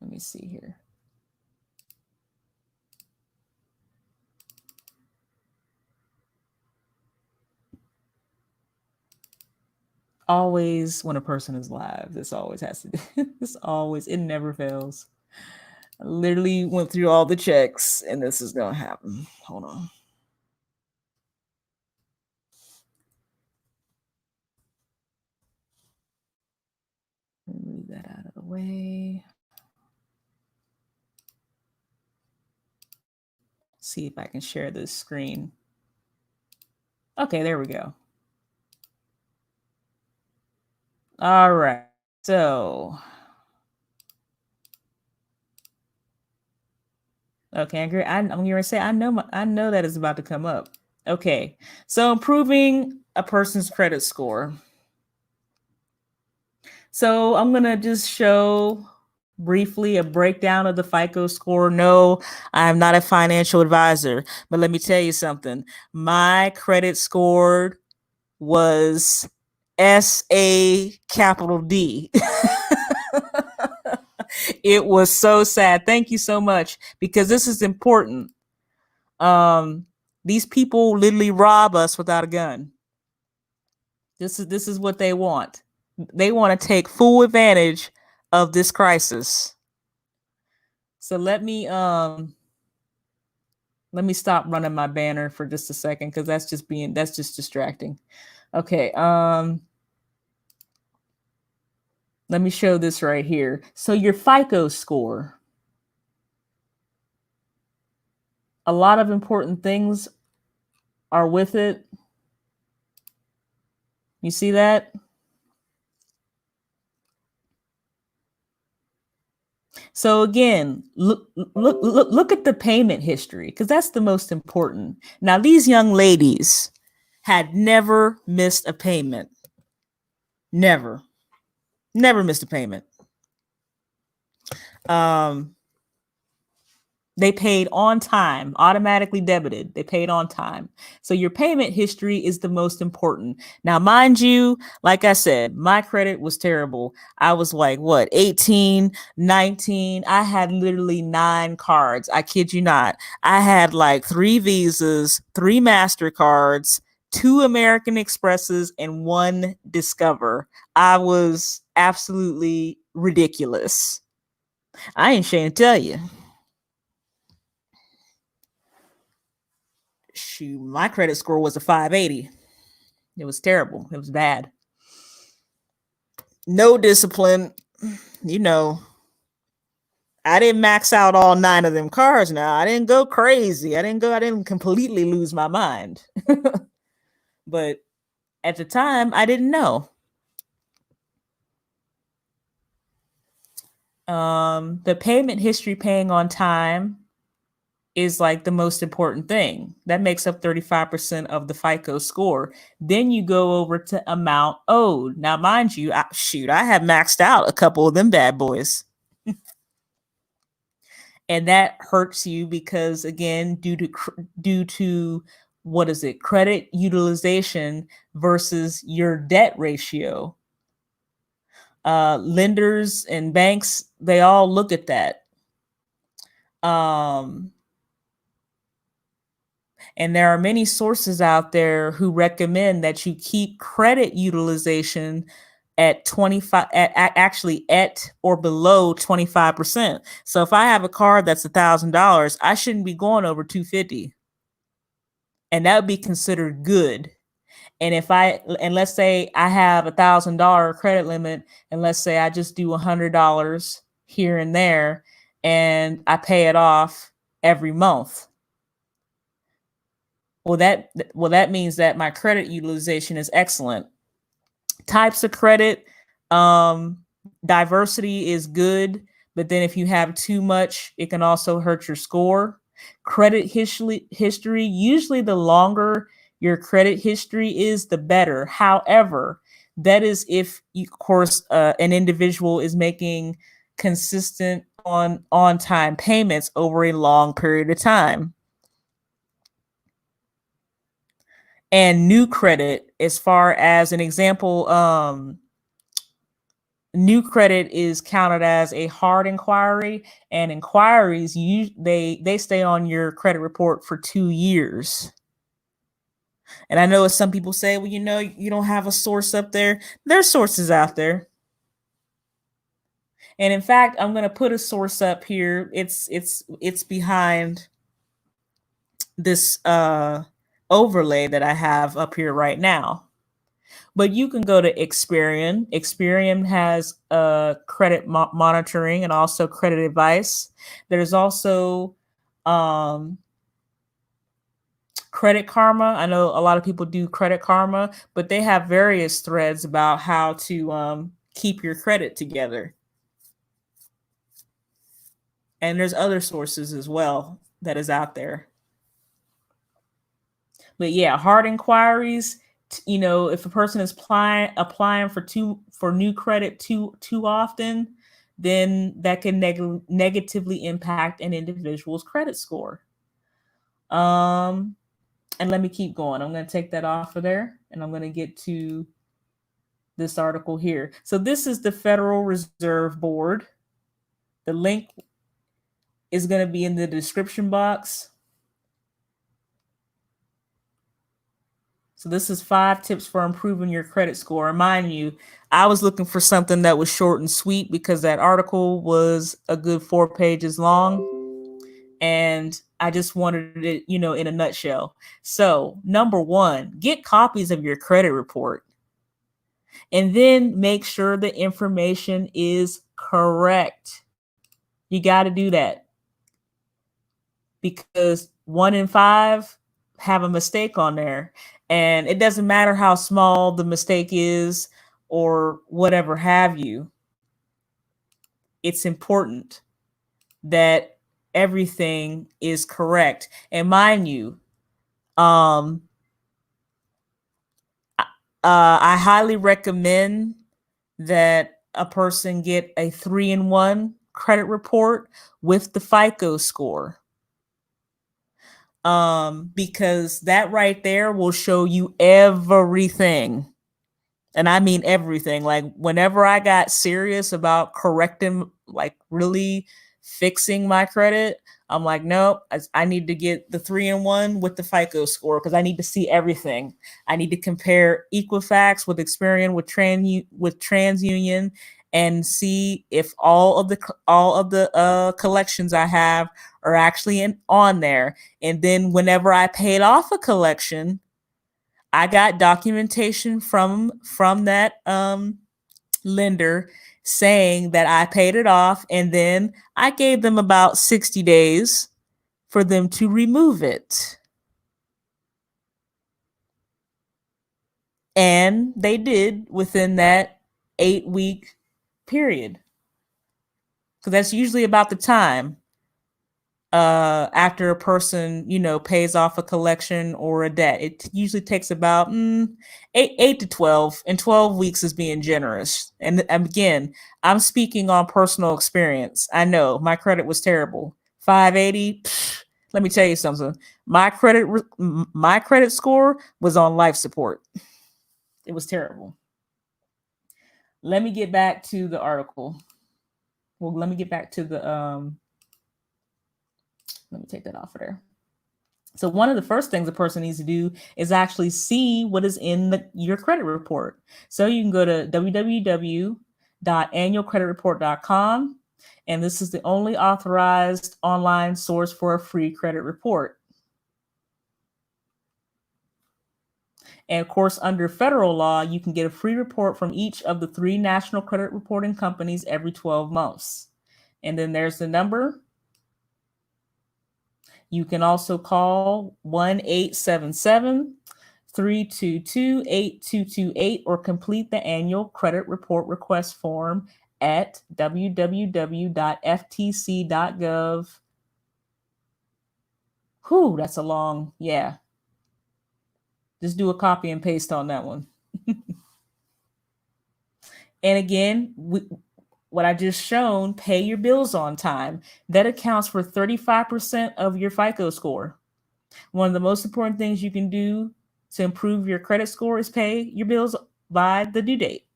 Let me see here. Always when a person is live, this always has to do. This always, it never fails. I literally went through all the checks and this is gonna happen. Hold on. Move that out of the way. See if I can share this screen. Okay, there we go. All right, so. Okay, I'm going to say, I know that is about to come up. Okay, so improving a person's credit score. So I'm going to just show briefly a breakdown of the FICO score. No, I'm not a financial advisor, but let me tell you something. My credit score was SA capital D. It was so sad. Thank you so much, because this is important. These people literally rob us without a gun. This is what they want. They want to take full advantage of this crisis. So let me stop running my banner for just a second, because that's just distracting. Okay, let me show this right here. So your FICO score. A lot of important things are with it. You see that? So again, look at the payment history, because that's the most important. Now, these young ladies had never missed a payment. Never missed a payment. They paid on time, automatically debited. They paid on time. So your payment history is the most important. Now, mind you, like I said, my credit was terrible. I was like, what, 18, 19? I had literally 9 cards. I kid you not. I had like 3 Visas, 3 MasterCards, 2 American Expresses, and 1 Discover. I was absolutely ridiculous. I ain't ashamed to tell you. Shoot, my credit score was a 580. It was terrible. It was bad. No discipline. You know, I didn't max out all 9 of them cards. Now, I didn't go crazy. I didn't completely lose my mind. But at the time, I didn't know. The payment history, paying on time, is like the most important thing. That makes up 35% of the FICO score. Then you go over to amount owed. Now, mind you, I have maxed out a couple of them bad boys. And that hurts you because, again, due to what is it? Credit utilization versus your debt ratio. Lenders and banks, they all look at that. And there are many sources out there who recommend that you keep credit utilization at 25, at or below 25%. So if I have a card that's $1,000, I shouldn't be going over 250. and that would be considered good. And let's say I have $1,000 credit limit, and let's say I just do $100 here and there, and I pay it off every month. Well, that means that my credit utilization is excellent. Types of credit, diversity is good, but then if you have too much, it can also hurt your score. Credit history, usually the longer your credit history is, the better. However, that is if, of course, an individual is making consistent on-time payments over a long period of time. And new credit, as far as an example, new credit is counted as a hard inquiry, and inquiries, they stay on your credit report for 2 years. And I know as some people say, well, you don't have a source up there. There's sources out there. And in fact, I'm going to put a source up here. It's behind this overlay that I have up here right now. But you can go to Experian. Experian has credit monitoring and also credit advice. There's also Credit Karma. I know a lot of people do Credit Karma, but they have various threads about how to keep your credit together. And there's other sources as well that is out there. But yeah, hard inquiries, if a person is applying for new credit too often, then that can negatively impact an individual's credit score. And let me keep going. I'm going to take that off of there, and I'm going to get to this article here. So this is the Federal Reserve Board. The link is going to be in the description box. So this is 5 tips for improving your credit score. And mind you, I was looking for something that was short and sweet because that article was a good 4 pages long. And I just wanted it, in a nutshell. So 1, get copies of your credit report. And then make sure the information is correct. You got to do that. Because 1 in 5 have a mistake on there. And it doesn't matter how small the mistake is or whatever have you. It's important that everything is correct. And mind you, I highly recommend that a person get a 3-in-1 credit report with the FICO score. Because that right there will show you everything. And I mean everything. Like whenever I got serious about correcting, like really fixing my credit, I'm like, nope, I need to get the 3-in-1 with the FICO score because I need to see everything. I need to compare Equifax with Experian with TransUnion and see if all of the collections I have are actually on there. And then whenever I paid off a collection, I got documentation from that lender saying that I paid it off, and then I gave them about 60 days for them to remove it. And they did within that 8-week period. Because that's usually about the time after a person, pays off a collection or a debt. It usually takes about 8 to 12, and 12 weeks is being generous. And again, I'm speaking on personal experience. I know my credit was terrible. 580. Let me tell you something. My credit score was on life support. It was terrible. Let me get back to the article. Well, let me get back to the let me take that off of there. So one of the first things a person needs to do is actually see what is in your credit report. So you can go to www.annualcreditreport.com, and this is the only authorized online source for a free credit report. And of course, under federal law, you can get a free report from each of the 3 national credit reporting companies every 12 months. And then there's the number. You can also call 1-877-322-8228 or complete the annual credit report request form at www.ftc.gov. Whew, that's a long, yeah. Just do a copy and paste on that one. And again, what I just shown, pay your bills on time. That accounts for 35% of your FICO score. One of the most important things you can do to improve your credit score is pay your bills by the due date.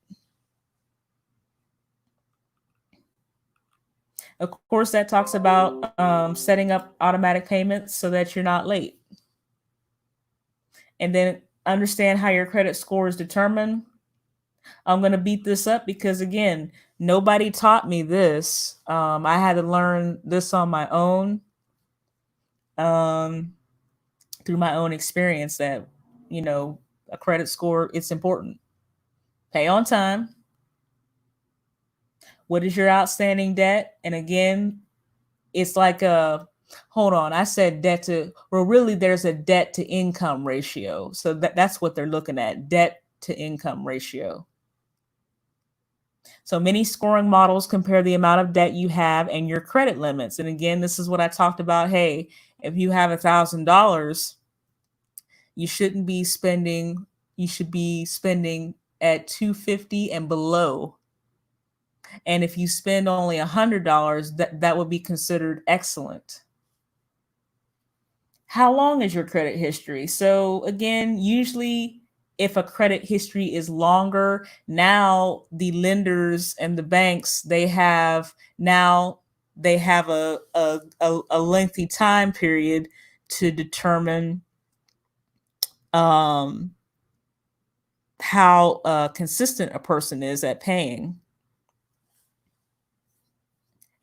Of course, that talks about setting up automatic payments so that you're not late. And then understand how your credit score is determined. I'm going to beat this up because, again, nobody taught me this. I had to learn this on my own, through my own experience, that, you know, a credit score, it's important. Pay on time. What is your outstanding debt? And again, it's like hold on, I said debt to, well, really there's a debt to income ratio. So that's what they're looking at, debt to income ratio. So many scoring models compare the amount of debt you have and your credit limits. And again, this is what I talked about. Hey, if you have $1,000, you shouldn't be spending, you should be spending at $250 and below. And if you spend only $100, that would be considered excellent. How long is your credit history? So again, usually if a credit history is longer, now the lenders and the banks, they have a lengthy time period to determine how consistent a person is at paying.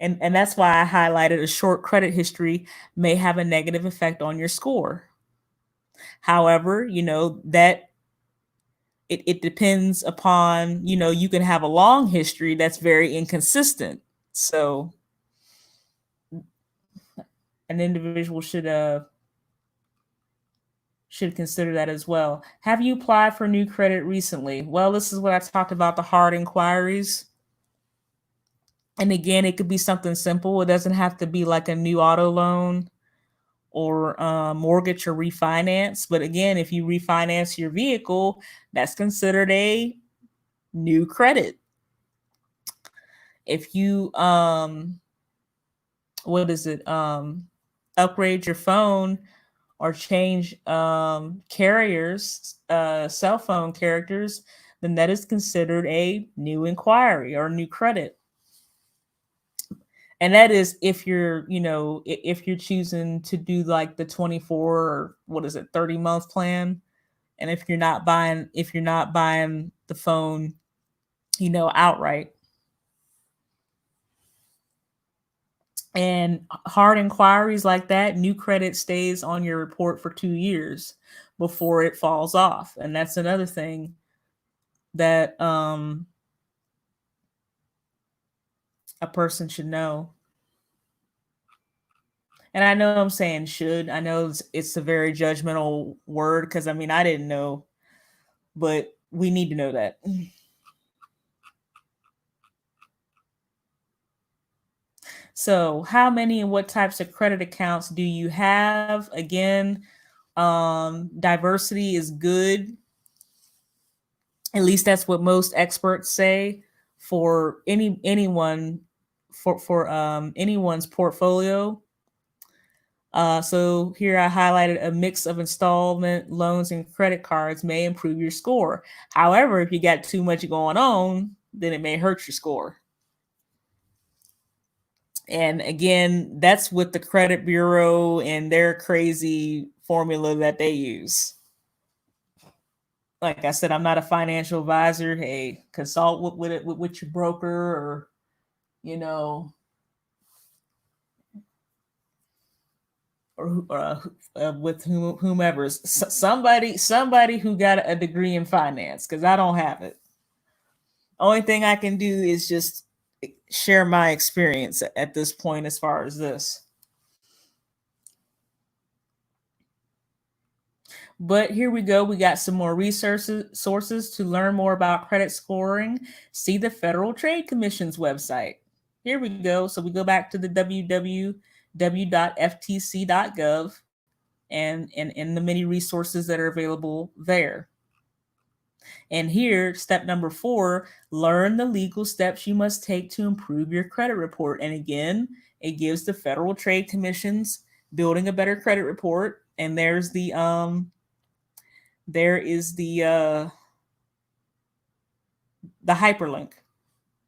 And that's why I highlighted a short credit history may have a negative effect on your score. However, you know, that it depends upon, you know, you can have a long history that's very inconsistent. So an individual should consider that as well. Have you applied for new credit recently? Well, this is what I talked about, the hard inquiries. And again, it could be something simple. It doesn't have to be like a new auto loan or mortgage or refinance. But again, if you refinance your vehicle, that's considered a new credit. If you upgrade your phone or change carriers, cell phone characters, then that is considered a new inquiry or new credit. And that is if you're, you know, if you're choosing to do like the 24 or 30-month plan. And if you're not buying the phone, you know, outright. And hard inquiries like that, new credit stays on your report for 2 years before it falls off. And that's another thing that a person should know. And I know I'm saying should. I know it's a very judgmental word because, I mean, I didn't know, but we need to know that. So how many and what types of credit accounts do you have? Again, diversity is good. At least that's what most experts say for anyone for anyone's portfolio. So here I highlighted a mix of installment loans and credit cards may improve your score. However, if you got too much going on, then it may hurt your score. And again, that's with the credit bureau and their crazy formula that they use. Like I said, I'm not a financial advisor. Hey, consult with your broker, or, you know, with whomever, somebody who got a degree in finance, because I don't have it. Only thing I can do is just share my experience at this point as far as this. But here we go. We got some more sources to learn more about credit scoring. See the Federal Trade Commission's website. Here we go. So we go back to the www.ftc.gov and the many resources that are available there. And here, step number 4, learn the legal steps you must take to improve your credit report. And again, it gives the Federal Trade Commission's Building a Better Credit Report. And there's the hyperlink.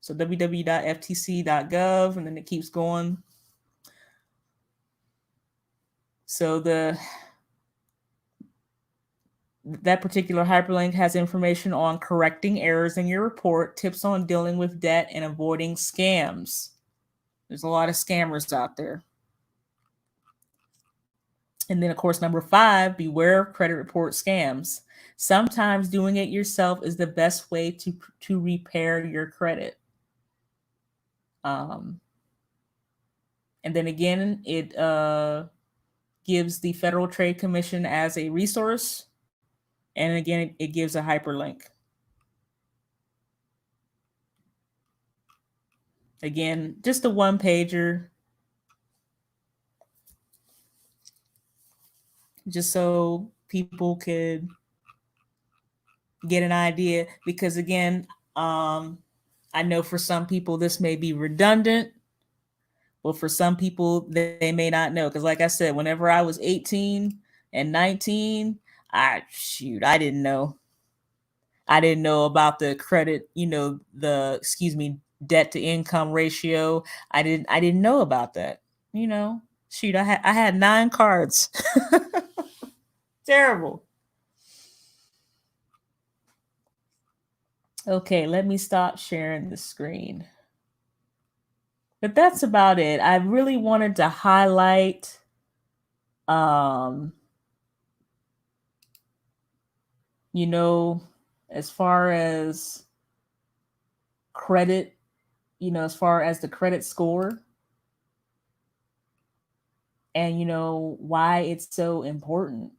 So www.ftc.gov, and then it keeps going. So that particular hyperlink has information on correcting errors in your report, tips on dealing with debt, and avoiding scams. There's a lot of scammers out there. And then, of course, number 5, beware of credit report scams. Sometimes doing it yourself is the best way to repair your credit. And then again, it gives the Federal Trade Commission as a resource. And again, it gives a hyperlink. Again, just a one-pager. Just so people could get an idea. Because again, I know for some people this may be redundant, but for some people they may not know. Because like I said, whenever I was 18 and 19, I didn't know. I didn't know about the credit, debt to income ratio. I didn't know about that. I had 9 cards. Terrible. Okay, let me stop sharing the screen. But that's about it. I really wanted to highlight as far as credit, as far as the credit score, and why it's so important.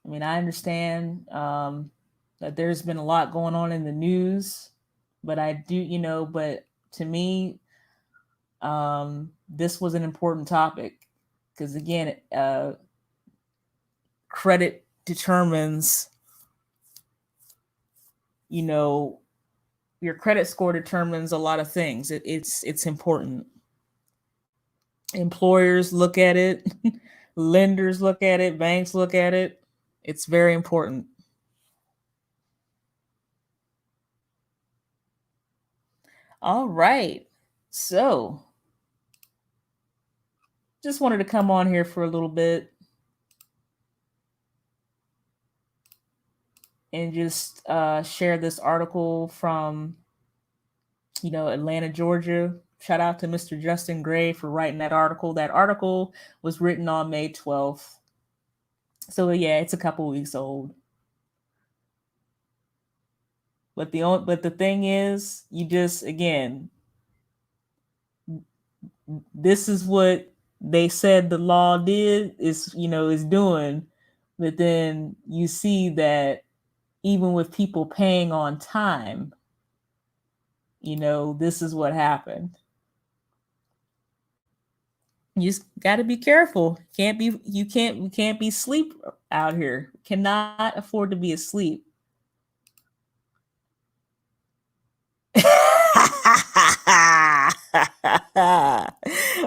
I mean, I understand that there's been a lot going on in the news, but I do, but to me, this was an important topic because again, credit determines, your credit score determines a lot of things. It's important. Employers look at it, lenders look at it, banks look at it. It's very important. All right. So just wanted to come on here for a little bit and just share this article from, Atlanta, Georgia. Shout out to Mr. Justin Gray for writing that article. That article was written on May 12th. So yeah, it's a couple weeks old. But the thing is, this is what they said the law is doing. But then you see that even with people paying on time, this is what happened. You just got to be careful. We can't be asleep out here. Cannot afford to be asleep.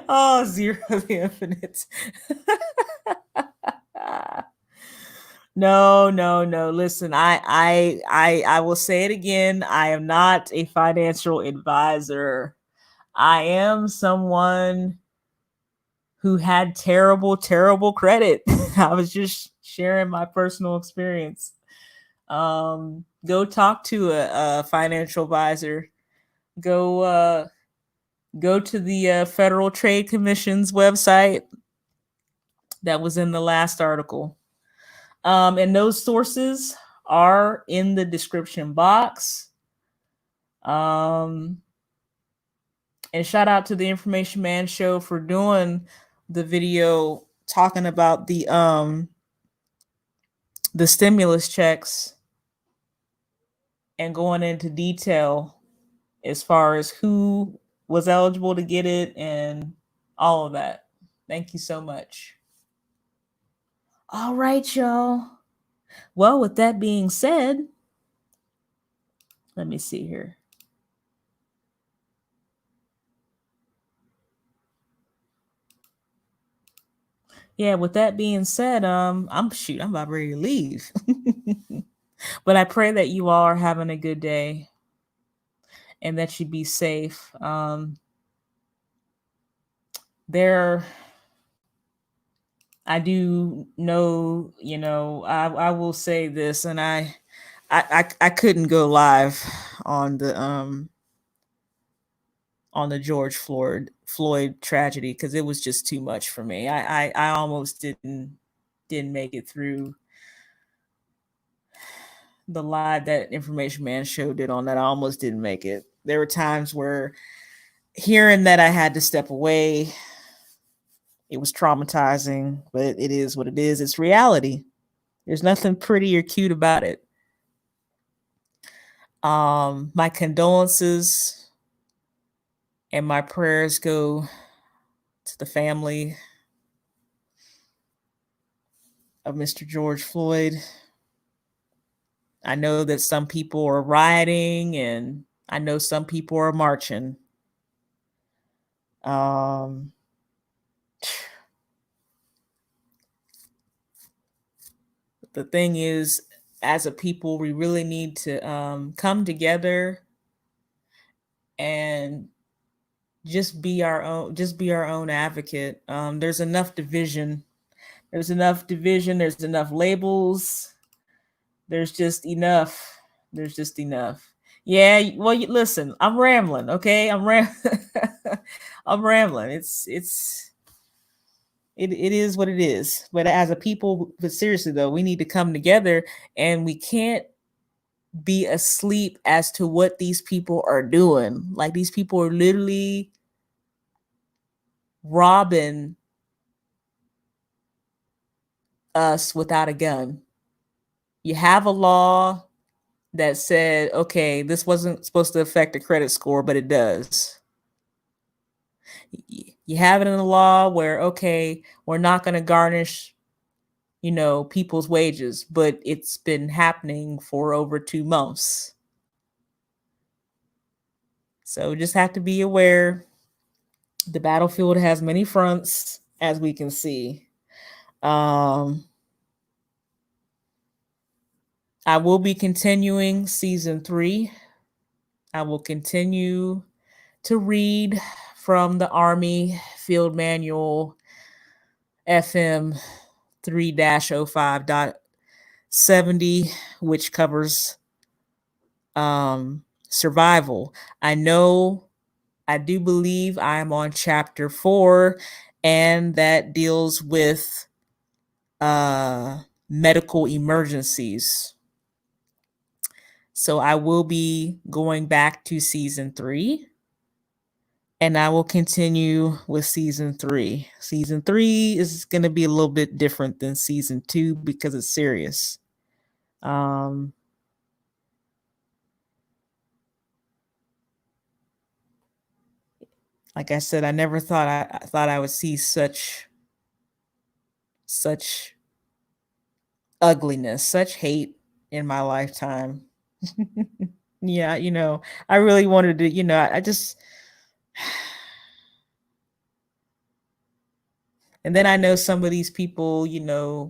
Oh, zero the infinite. No. Listen, I will say it again. I am not a financial advisor. I am someone who had terrible credit. I was just sharing my personal experience. Go talk to a financial advisor. Go Go to the Federal Trade Commission's website. That was in the last article. And those sources are in the description box. And shout out to the Information Man Show for doing the video talking about the stimulus checks and going into detail as far as who was eligible to get it and all of that. Thank you so much. All right, y'all. Well, with that being said, let me see here. Yeah, with that being said, I'm about ready to leave. But I pray that you all are having a good day and that you be safe. I do know, I will say this, and I couldn't go live on the George Floyd tragedy because it was just too much for me. I almost didn't make it through the live that Information Man Show did on that. I almost didn't make it. There were times where hearing that I had to step away, it was traumatizing, but it is what it is. It's reality. There's nothing pretty or cute about it. My condolences and my prayers go to the family of Mr. George Floyd. I know that some people are rioting and I know some people are marching. The thing is, as a people, we really need to come together and just be our own advocate. There's enough division. There's enough labels. There's just enough. Yeah, well, listen, I'm rambling, okay? I'm rambling. It is what it is. But as a people, but seriously though, we need to come together, and we can't be asleep as to what these people are doing. Like, these people are literally robbing us without a gun. You have a law that said, okay, this wasn't supposed to affect the credit score, but it does. You have it in the law where, okay, we're not going to garnish, people's wages, but it's been happening for over 2 months. So we just have to be aware. The battlefield has many fronts, as we can see. I will be continuing season 3. I will continue to read from the Army Field Manual FM 3-05.70, which covers survival. I do believe I am on chapter 4, and that deals with medical emergencies. So I will be going back to season 3, and I will continue with season 3. Season 3 is going to be a little bit different than season 2 because it's serious. Like I said, I never thought I thought I would see such ugliness, such hate in my lifetime. Yeah, I really wanted to, I just. And then I know some of these people,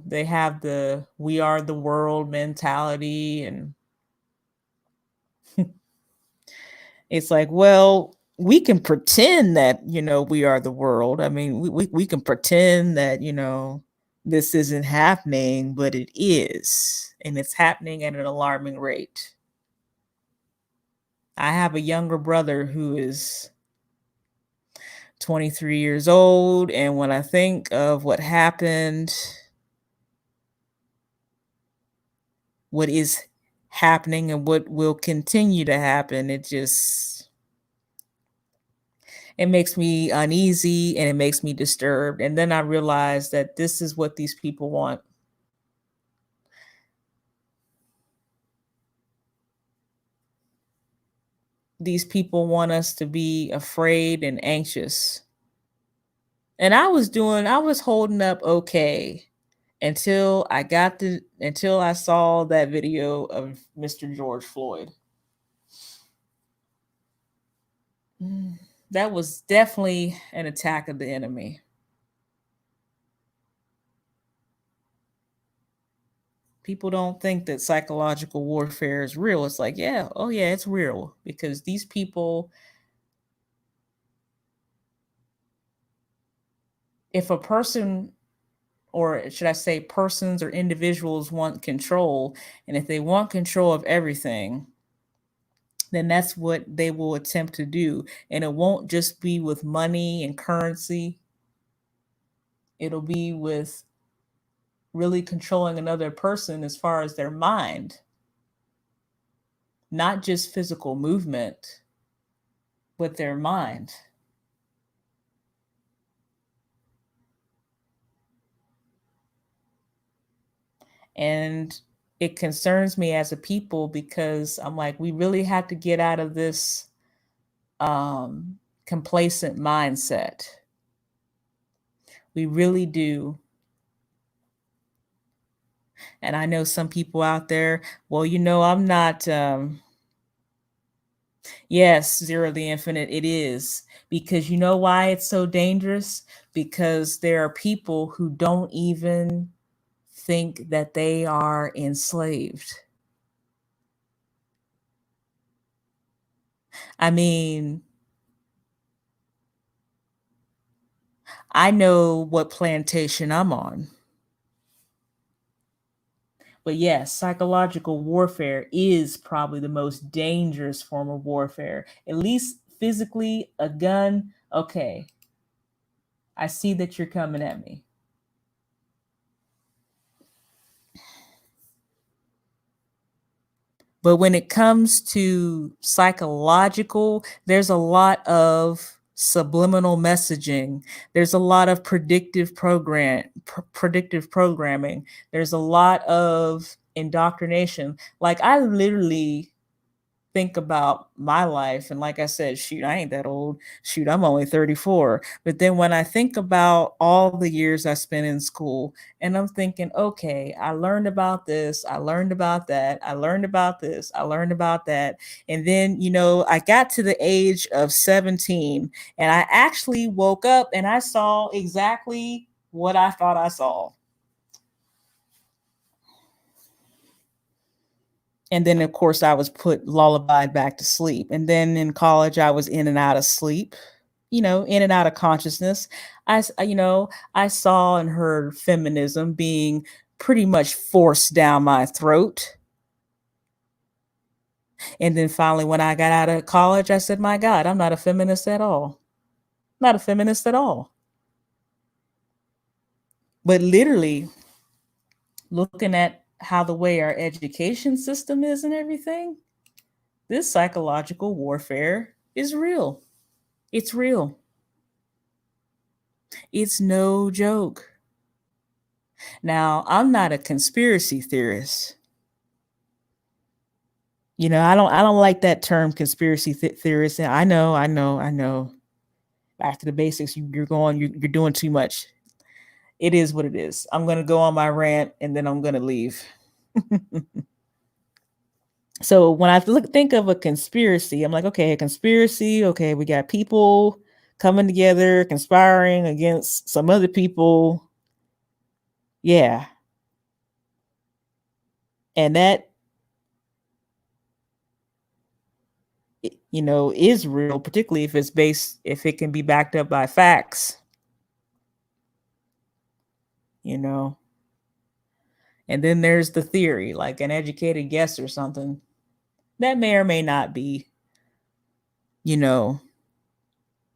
they have the "we are the world" mentality, and it's like, well, we can pretend that, we are the world. I mean, we can pretend that, this isn't happening, but it is. And it's happening at an alarming rate. I have a younger brother who is 23 years old. And when I think of what happened, what is happening, and what will continue to happen, it makes me uneasy and it makes me disturbed. And then I realize that this is what these people want. These people want us to be afraid and anxious. And I was holding up okay until I saw that video of Mr. George Floyd. That was definitely an attack of the enemy. People don't think that psychological warfare is real. It's like, yeah, oh yeah, it's real, because these people, if a person, or should I say persons or individuals, want control, and if they want control of everything, then that's what they will attempt to do. And it won't just be with money and currency. It'll be with really controlling another person as far as their mind, not just physical movement, but their mind. And it concerns me as a people, because I'm like, we really have to get out of this complacent mindset. We really do. And I know some people out there, well, I'm not, yes, Zero the Infinite, it is. Because you know why it's so dangerous? Because there are people who don't even think that they are enslaved. I mean, I know what plantation I'm on. But yes, psychological warfare is probably the most dangerous form of warfare. At least physically, a gun, okay, I see that you're coming at me. But when it comes to psychological, there's a lot of subliminal messaging. There's a lot of predictive programming. There's a lot of indoctrination. Like, I literally think about my life, and like I said, shoot, I ain't that old. Shoot, I'm only 34. But then when I think about all the years I spent in school, and I'm thinking, okay, I learned about this, I learned about that, I learned about this, I learned about that. And then, I got to the age of 17, and I actually woke up and I saw exactly what I thought I saw. And then, of course, I was put lullabied back to sleep. And then in college, I was in and out of sleep, in and out of consciousness. I saw and heard feminism being pretty much forced down my throat. And then finally, when I got out of college, I said, my God, I'm not a feminist at all. Not a feminist at all. But literally, looking at how the way our education system is and everything, this psychological warfare is real. It's real. It's no joke. Now, I'm not a conspiracy theorist. I don't like that term, conspiracy theorist. I know. Back to the basics. You're doing too much. It is what it is. I'm going to go on my rant and then I'm going to leave. So when I think of a conspiracy, I'm like, okay, a conspiracy. Okay, we got people coming together, conspiring against some other people. Yeah. And that, is real, particularly if it can be backed up by facts, And then there's the theory, like an educated guess or something that may or may not be,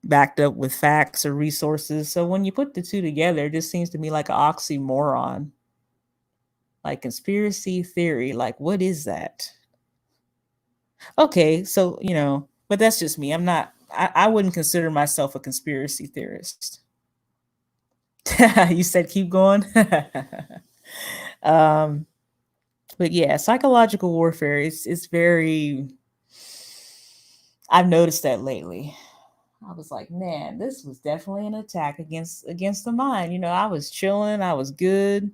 backed up with facts or resources. So when you put the two together, it just seems to me like an oxymoron. Like conspiracy theory, like what is that? Okay, so but that's just me. I wouldn't consider myself a conspiracy theorist. You said keep going. um but yeah, psychological warfare is very, I've noticed that lately. I was like, man, this was definitely an attack against the mind. I was chilling, I was good.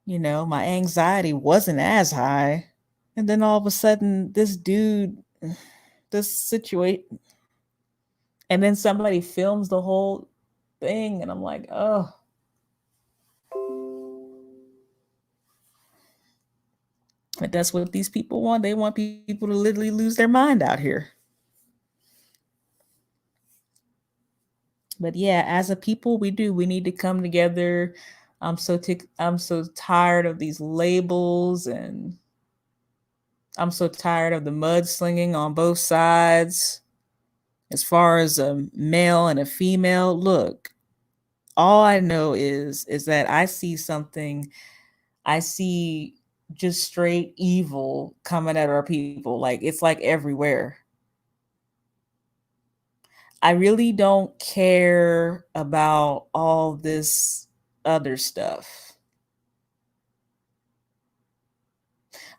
My anxiety wasn't as high. And then all of a sudden, this dude, this situation, and then somebody films the whole thing, and I'm like, oh. But that's what these people want. They want people to literally lose their mind out here. But yeah, as a people, we need to come together. I'm so tired of these labels, and I'm so tired of the mudslinging on both sides. As far as a male and a female, look, all I know is that I see something. I see just straight evil coming at our people. Like it's like everywhere. I really don't care about all this other stuff.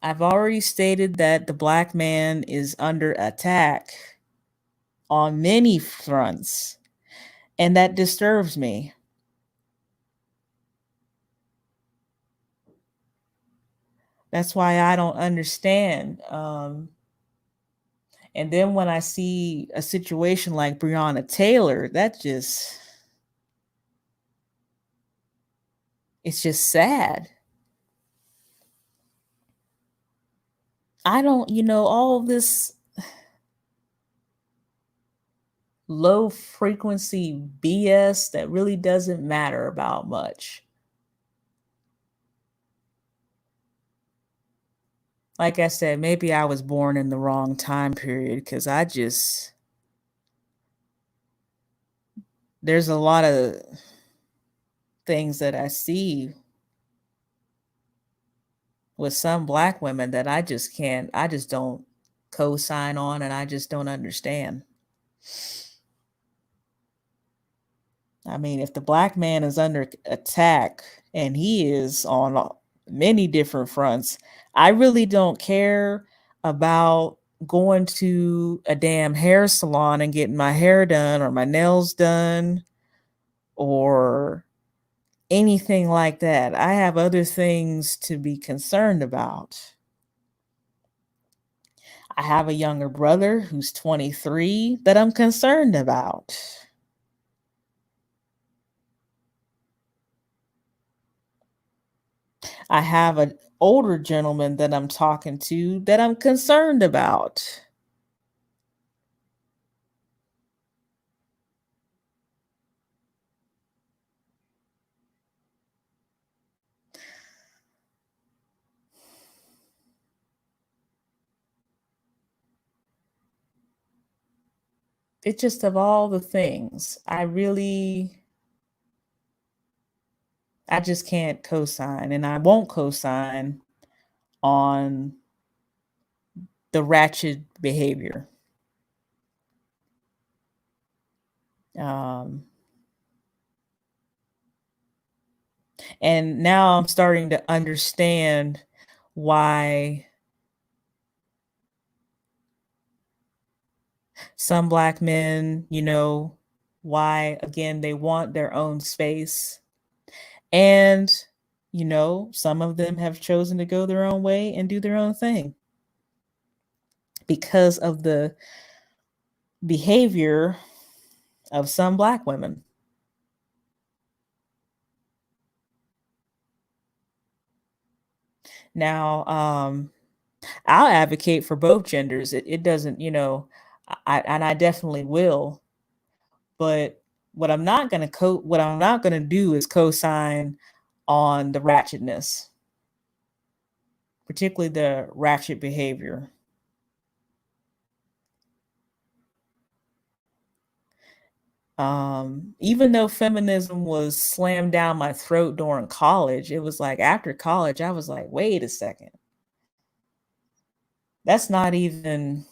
I've already stated that the black man is under attack on many fronts, and that disturbs me. That's why I don't understand. And then when I see a situation like Breonna Taylor, it's just sad. I don't, all of this low frequency BS that really doesn't matter about much. Like I said, maybe I was born in the wrong time period because there's a lot of things that I see with some black women that I just don't co-sign on, and I just don't understand. I mean, if the black man is under attack, and he is on many different fronts, I really don't care about going to a damn hair salon and getting my hair done or my nails done or anything like that. I have other things to be concerned about. I have a younger brother who's 23 that I'm concerned about. I have an older gentleman that I'm talking to that I'm concerned about. It's just of all the things, I just can't co-sign, and I won't co-sign on the ratchet behavior. Um, and now I'm starting to understand why some black men, why again they want their own space. And, some of them have chosen to go their own way and do their own thing because of the behavior of some black women. Now, I'll advocate for both genders. It doesn't, I definitely will. But what I'm not gonna do is co-sign on the ratchetness, particularly the ratchet behavior. Even though feminism was slammed down my throat during college, it was like after college, I was like, wait a second. That's not even,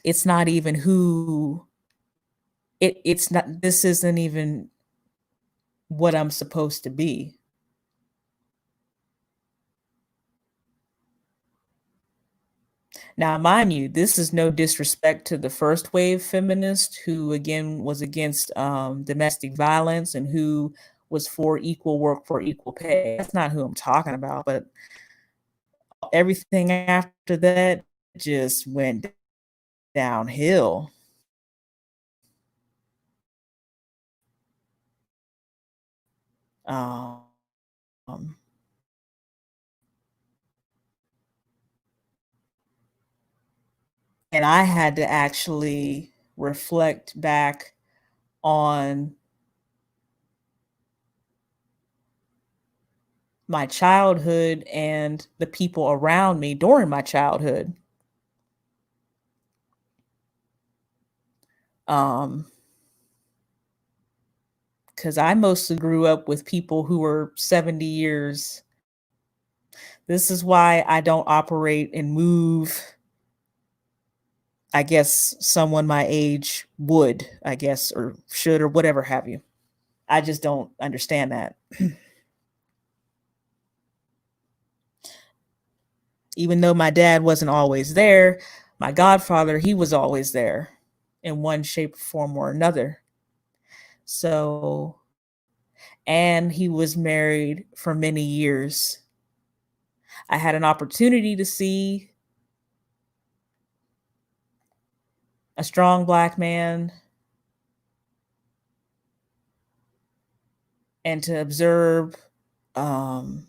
it's not even who it's not, this isn't even what I'm supposed to be. Now, mind you, this is no disrespect to the first wave feminist who, again, was against domestic violence and who was for equal work for equal pay. That's not who I'm talking about, but everything after that just went downhill. Um, and I had to actually reflect back on my childhood and the people around me during my childhood. Because I mostly grew up with people who were 70 years. This is why I don't operate and move. I guess someone my age would, I guess, or should, or whatever have you. I just don't understand that. Even though my dad wasn't always there, my godfather, he was always there in one shape, form, or another. So, and he was married for many years. I had an opportunity to see a strong Black man and to observe um,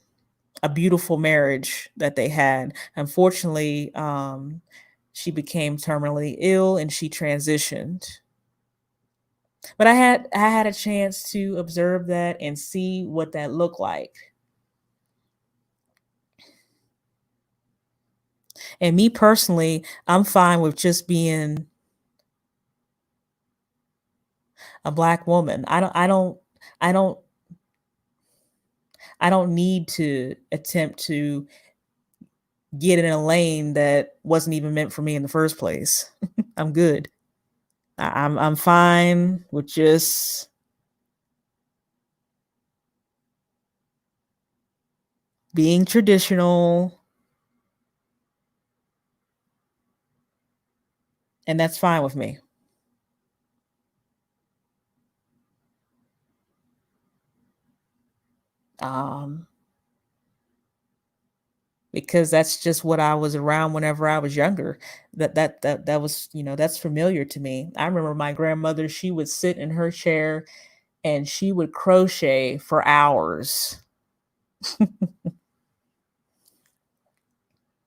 a beautiful marriage that they had. Unfortunately, she became terminally ill and she transitioned. But I had a chance to observe that and see what that looked like. And me personally, I'm fine with just being a Black woman. I don't I don't need to attempt to get in a lane that wasn't even meant for me in the first place. I'm good. I'm fine with just being traditional, and that's fine with me. Um, because that's just what I was around whenever I was younger. That was, that's familiar to me. I remember my grandmother, she would sit in her chair and she would crochet for hours.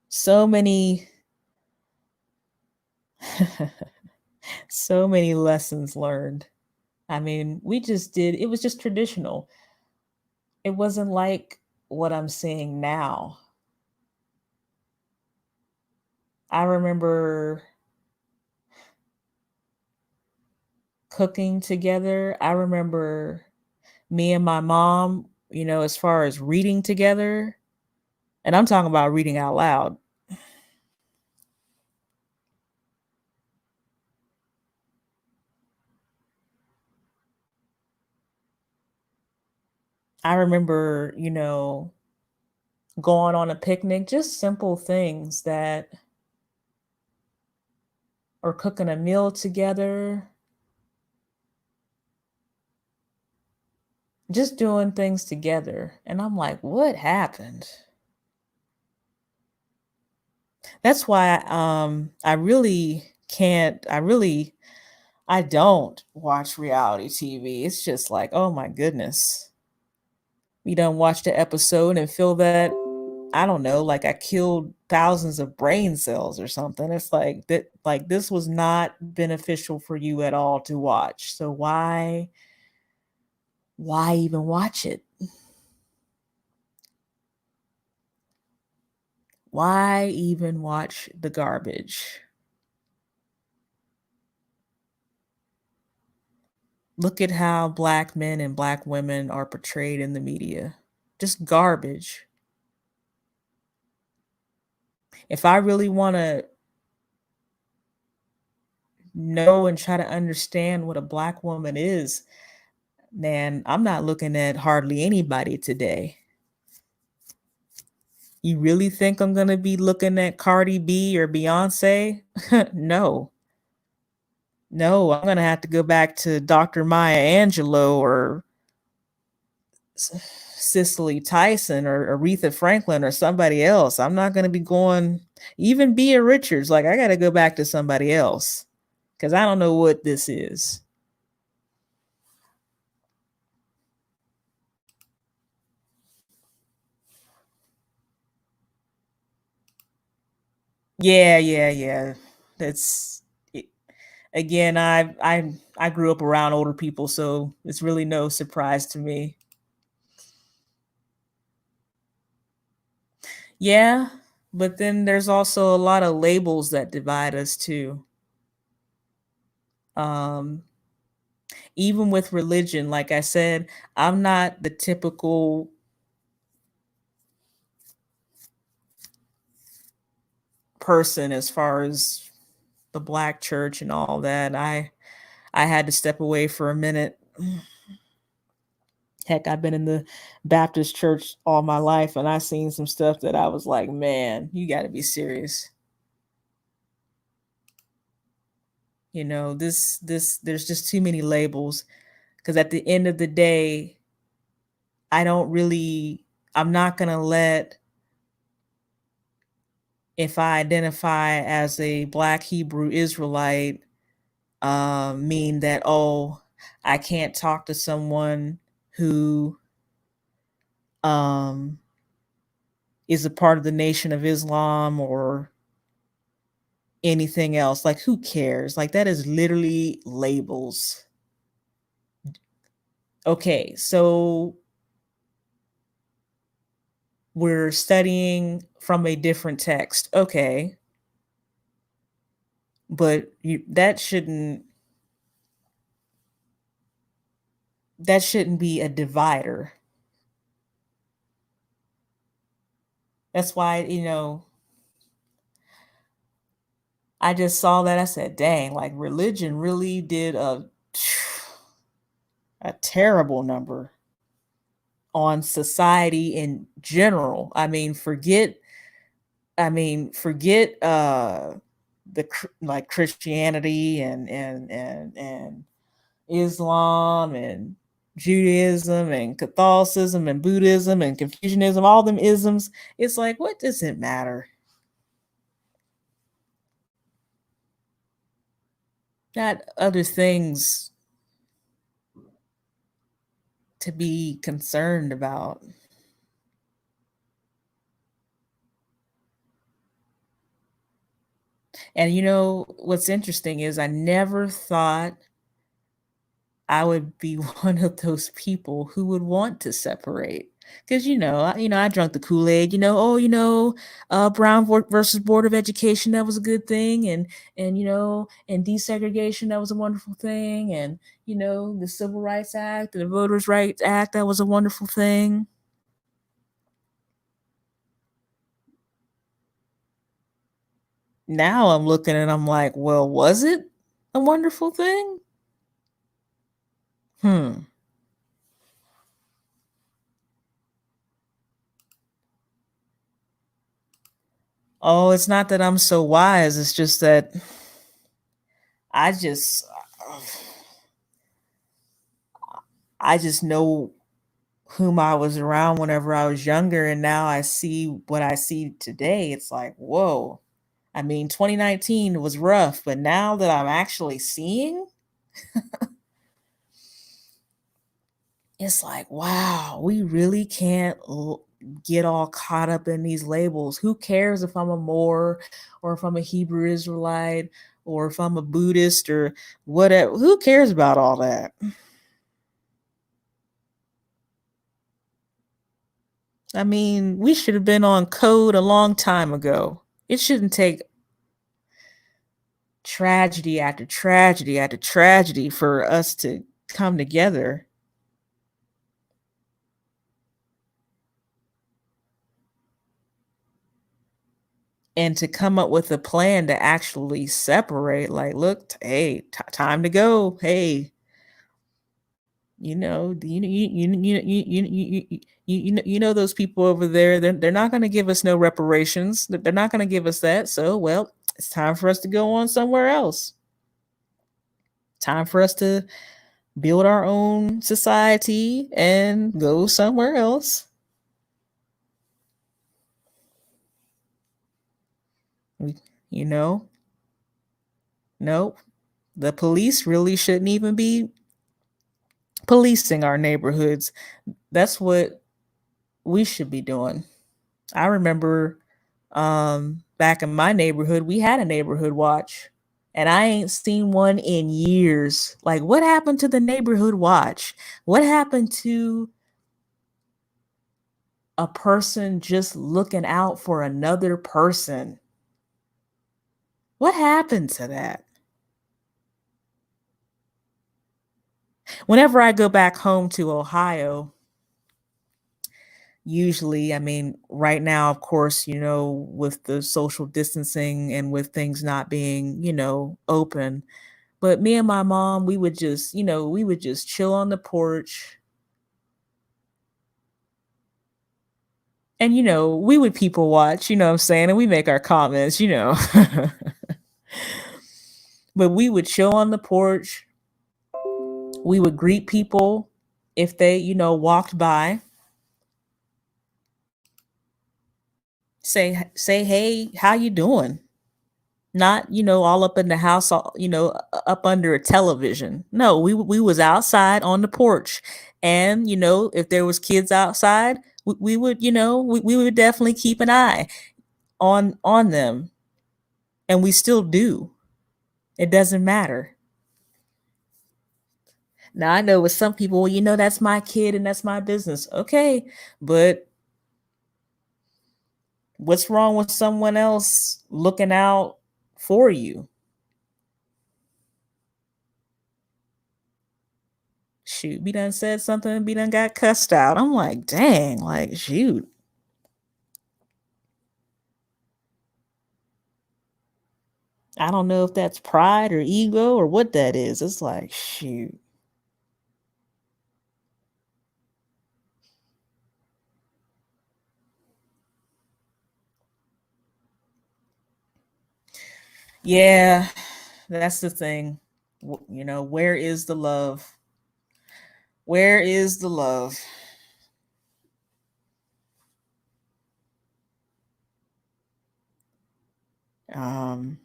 So many so many lessons learned. I mean, it was just traditional. It wasn't like what I'm seeing now. I remember cooking together. I remember me and my mom, as far as reading together, and I'm talking about reading out loud. I remember, going on a picnic, just simple things that, or cooking a meal together, just doing things together. And I'm like, what happened? That's why I really can't, I don't watch reality TV. It's just like, oh my goodness. You don't watch the episode and feel that, I don't know, like I killed thousands of brain cells or something. It's like that, like this was not beneficial for you at all to watch. So why even watch it? Why even watch the garbage? Look at how Black men and Black women are portrayed in the media. Just garbage. If I really want to know and try to understand what a Black woman is, man, I'm not looking at hardly anybody today. You really think I'm going to be looking at Cardi B or Beyonce? No. No, I'm going to have to go back to Dr. Maya Angelou or Cicely Tyson or Aretha Franklin or somebody else. I'm not going to be going, even Bea Richards. Like, I got to go back to somebody else because I don't know what this is. Yeah. That's it. Again, I grew up around older people, so it's really no surprise to me. Yeah, but then there's also a lot of labels that divide us too. Um, Even with religion, like I said, I'm not the typical person as far as the Black church and all that. I had to step away for a minute. Heck, I've been in the Baptist church all my life and I seen some stuff that I was like, man, you got to be serious. You know, this there's just too many labels because at the end of the day, I'm not going to let, if I identify as a Black Hebrew Israelite, mean that, oh, I can't talk to someone who um, is a part of the Nation of Islam or anything else. Like, who cares? Like, that is literally labels. Okay, so we're studying from a different text. Okay, but that shouldn't be a divider. That's why, I just saw that. I said, dang, like religion really did a terrible number on society in general. Forget like Christianity and Islam and Judaism and Catholicism and Buddhism and Confucianism, all them isms. It's like, what does it matter? Got other things to be concerned about. And you know what's interesting is I never thought I would be one of those people who would want to separate. Because I drank the Kool-Aid. Brown versus Board of Education, that was a good thing, and desegregation, that was a wonderful thing, and the Civil Rights Act, the Voters' Rights Act, that was a wonderful thing. Now I'm looking and I'm like, well, was it a wonderful thing? Hmm. Oh, it's not that I'm so wise. It's just that I just I just know whom I was around whenever I was younger, and now I see what I see today. It's like, whoa. I mean, 2019 was rough, but now that I'm actually seeing, it's like, wow, we really can't get all caught up in these labels. Who cares if I'm a Moor or if I'm a Hebrew Israelite or if I'm a Buddhist or whatever? Who cares about all that? I mean, we should have been on code a long time ago. It shouldn't take tragedy after tragedy after tragedy for us to come together and to come up with a plan to actually separate, like, look, hey, time to go. Hey, you know those people over there, they're not going to give us no reparations. They're not going to give us that. So, well, it's time for us to go on somewhere else. Time for us to build our own society and go somewhere else. You know, nope. The police really shouldn't even be policing our neighborhoods. That's what we should be doing. I remember back in my neighborhood, we had a neighborhood watch, and I ain't seen one in years. Like, what happened to the neighborhood watch? What happened to a person just looking out for another person? What happened to that? Whenever I go back home to Ohio, usually, I mean, right now, of course, with the social distancing and with things not being, open, but me and my mom, we would just chill on the porch. And we would people watch, what I'm saying, and we make our comments. But we would chill on the porch. We would greet people if they, walked by. Say, hey, how you doing? Not, all up in the house, up under a television. No, we was outside on the porch. And, if there was kids outside, we would, we would definitely keep an eye on them. And we still do. It doesn't matter. Now I know with some people, well, that's my kid and that's my business. Okay, but what's wrong with someone else looking out for you? Shoot, be done said something, be done got cussed out. I'm like, dang, like, shoot. I don't know if that's pride or ego or what that is. It's like, shoot. Yeah, that's the thing. Where is the love? Where is the love? Um,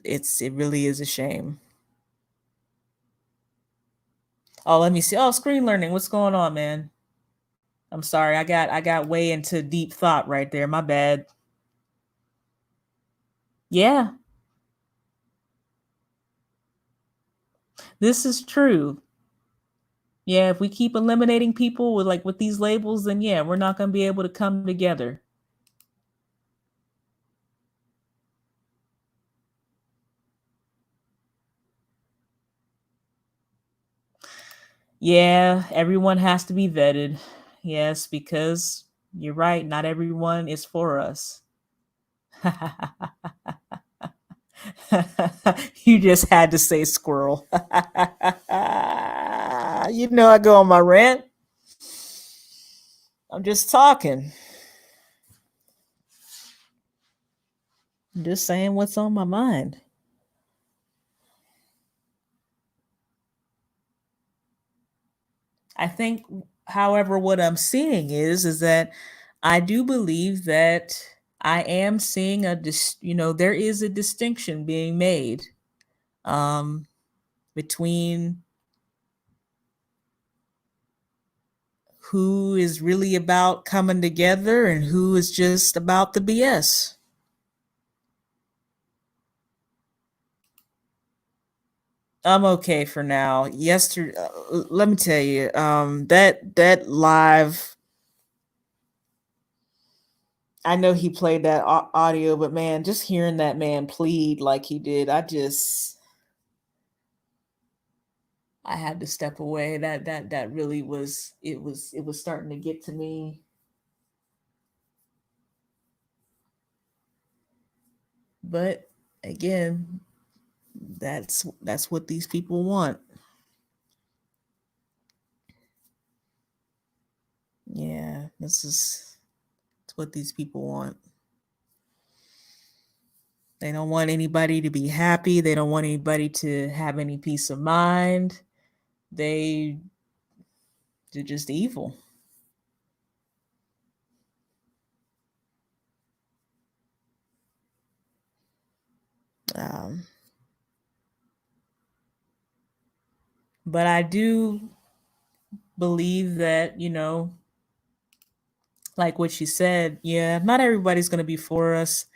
it really is a shame. Oh, let me see. Oh, screen learning. What's going on, man? I'm sorry. I got way into deep thought right there. My bad. Yeah, this is true. Yeah, if we keep eliminating people with these labels, then yeah, we're not going to be able to come together. Yeah, everyone has to be vetted. Yes, because you're right, not everyone is for us. You just had to say squirrel. I go on my rant. I'm just talking. I'm just saying what's on my mind. I think, however, what I'm seeing is that I do believe that I am seeing there is a distinction being made um, between who is really about coming together and who is just about the BS. I'm okay for now. Yesterday, let me tell you, that live. I know he played that audio, but man, just hearing that man plead like he did, I just I had to step away. That really was it was starting to get to me. But again, that's what these people want. Yeah, it's what these people want. They don't want anybody to be happy. They don't want anybody to have any peace of mind. They're just evil. Um, but I do believe that, like what you said, yeah, not everybody's going to be for us.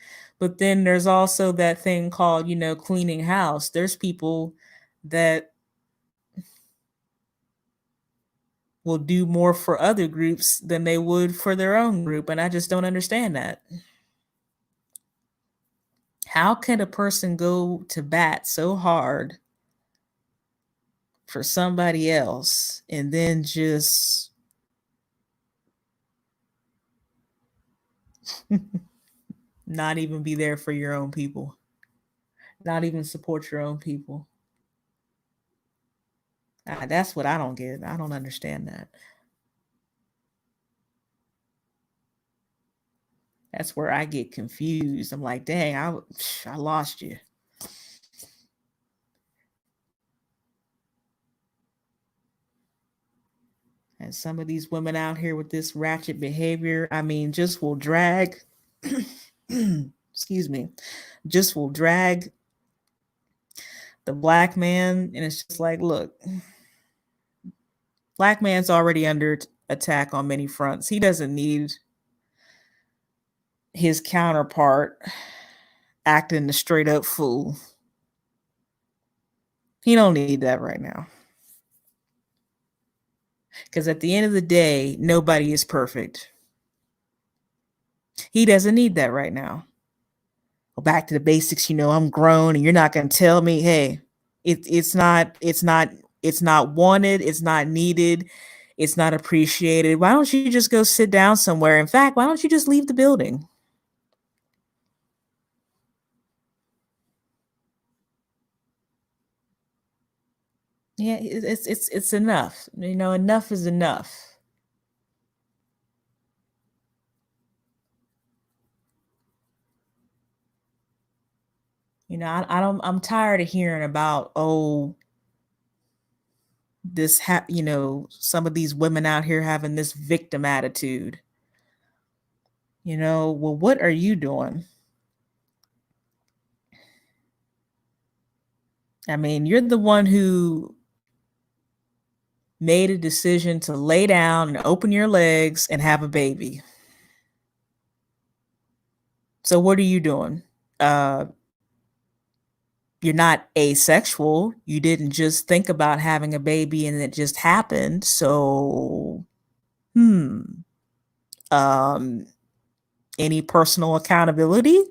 But then there's also that thing called, cleaning house. There's people that will do more for other groups than they would for their own group. And I just don't understand that. How can a person go to bat so hard for somebody else and then just not even be there for your own people, not even support your own people? That's what I don't get. I don't understand that. That's where I get confused. I'm like, dang, I lost you. And some of these women out here with this ratchet behavior, I mean, just will drag, excuse me, just will drag the black man. And it's just like, look, black man's already under attack on many fronts. He doesn't need his counterpart acting the straight up fool. He don't need that right now. Because at the end of the day, nobody is perfect. He doesn't need that right now. Well, back to the basics, I'm grown and you're not going to tell me, hey, it's not wanted, it's not needed, it's not appreciated. Why don't you just go sit down somewhere? In fact, why don't you just leave the building? Yeah, it's enough. Enough is enough. I'm tired of hearing about, some of these women out here having this victim attitude. Well, what are you doing? I mean, you're the one who made a decision to lay down and open your legs and have a baby. So what are you doing? You're not asexual. You didn't just think about having a baby and it just happened. So, any personal accountability?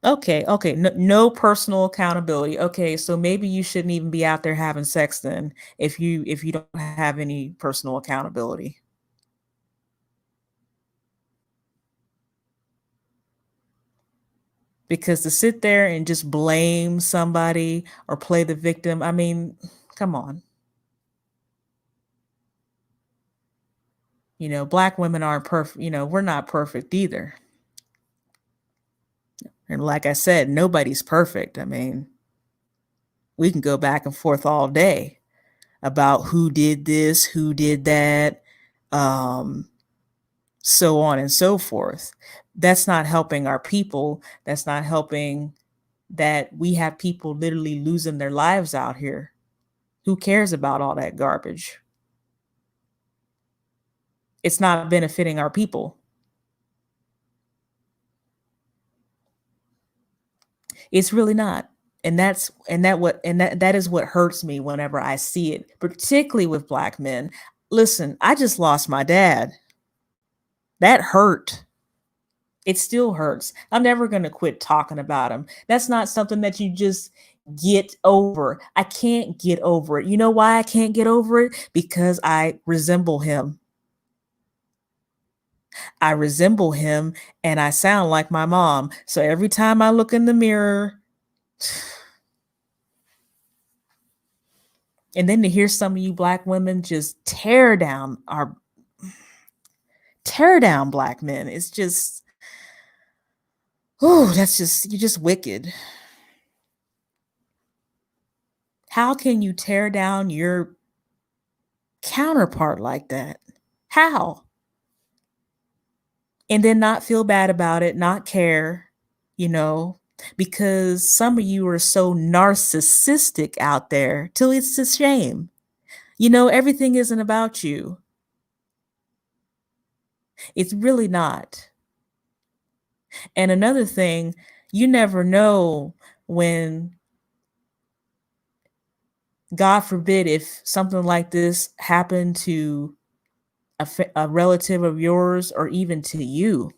Okay. No personal accountability. Okay, so maybe you shouldn't even be out there having sex then if you don't have any personal accountability. Because to sit there and just blame somebody or play the victim, I mean, come on. Black women aren't perfect. We're not perfect either. And like I said, nobody's perfect. I mean, we can go back and forth all day about who did this, who did that, so on and so forth. That's not helping our people. That's not helping that we have people literally losing their lives out here. Who cares about all that garbage? It's not benefiting our people. It's really not. And that is what hurts me whenever I see it, particularly with black men. Listen, I just lost my dad. That hurt. It still hurts. I'm never going to quit talking about him. That's not something that you just get over. I can't get over it. You know why I can't get over it? Because I resemble him. I resemble him and I sound like my mom. So every time I look in the mirror, and then to hear some of you Black women just tear down Black men, it's just, oh, you're just wicked. How can you tear down your counterpart like that? How? And then not feel bad about it, not care, because some of you are so narcissistic out there till it's a shame. Everything isn't about you. It's really not. And another thing, you never know when, God forbid, if something like this happened to a relative of yours or even to you.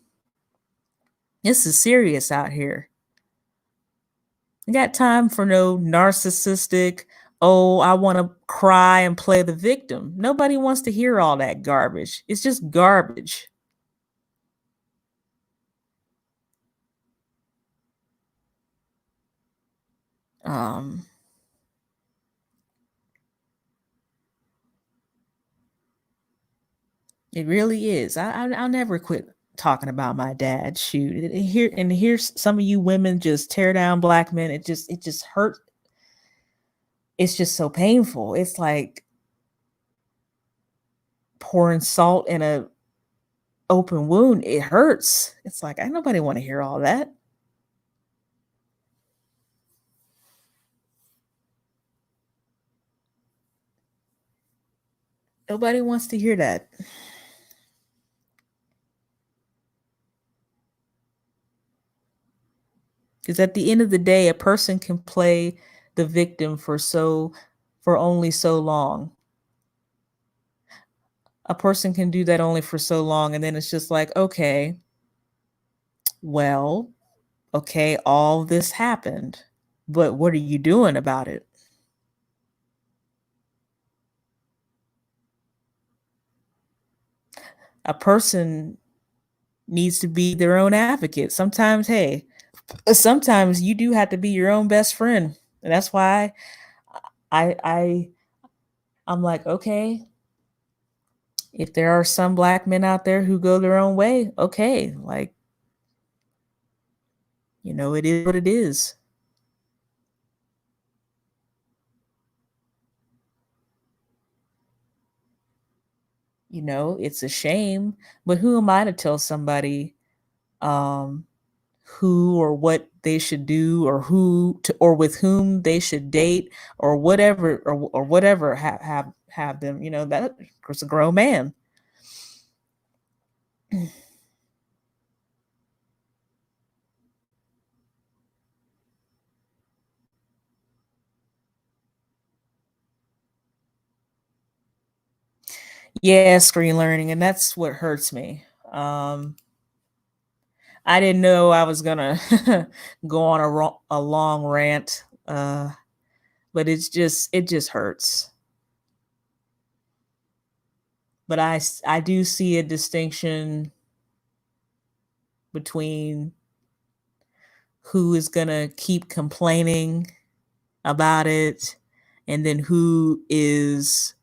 This is serious out here. I got time for no narcissistic, oh, I want to cry and play the victim. Nobody wants to hear all that garbage. It's just garbage. It really is. I'll never quit talking about my dad. Shoot, and here's some of you women just tear down Black men. It just hurt. It's just so painful. It's like pouring salt in a open wound. It hurts. It's like, nobody want to hear all that. Nobody wants to hear that. Because at the end of the day, a person can play the victim for only so long. A person can do that only for so long, and then it's just like, okay, well, okay, all this happened, but what are you doing about it? A person needs to be their own advocate. Sometimes you do have to be your own best friend. And that's why I'm like, okay, if there are some Black men out there who go their own way, okay, like, it is what it is. It's a shame, but who am I to tell somebody who or what they should do, or or with whom they should date, or whatever, or whatever have them, that was a grown man. Yeah, screen learning, and that's what hurts me. I didn't know I was gonna go on a long rant, but it just hurts. But I do see a distinction between who is gonna keep complaining about it, and then who is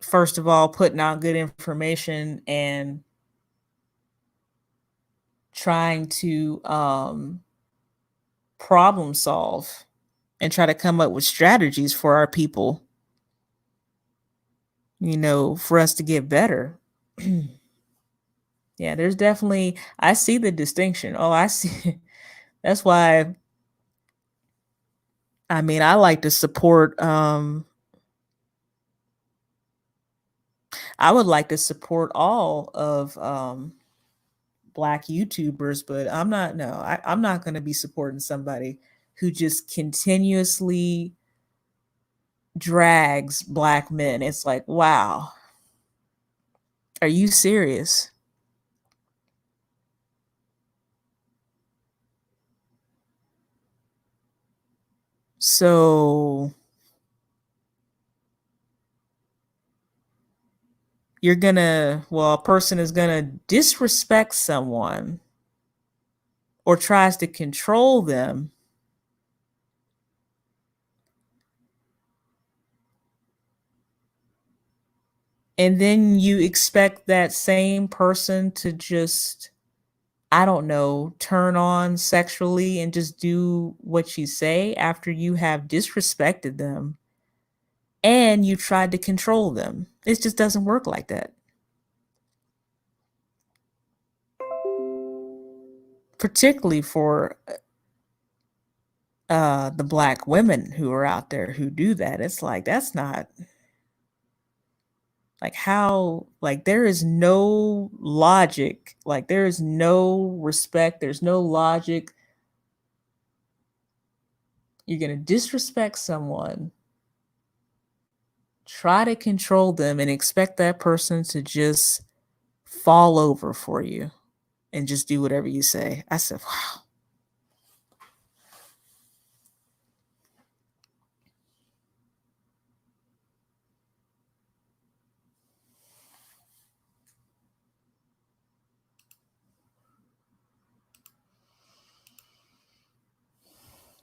first of all putting out good information and trying to problem solve and try to come up with strategies for our people, for us to get better. Yeah, there's definitely, I see the distinction. Oh, I see. That's why, I like to support, I would like to support all of Black YouTubers, but I'm not going to be supporting somebody who just continuously drags Black men. It's like, wow, are you serious? So a person is gonna disrespect someone or tries to control them, and then you expect that same person to just, I don't know, turn on sexually and just do what you say after you have disrespected them and you tried to control them. It just doesn't work like that. Particularly for the black women who are out there who do that. It's like, that's not like how, like, there is no logic, like there is no respect, there's no logic. You're going to disrespect someone, try to control them, and expect that person to just fall over for you and just do whatever you say. I said, wow.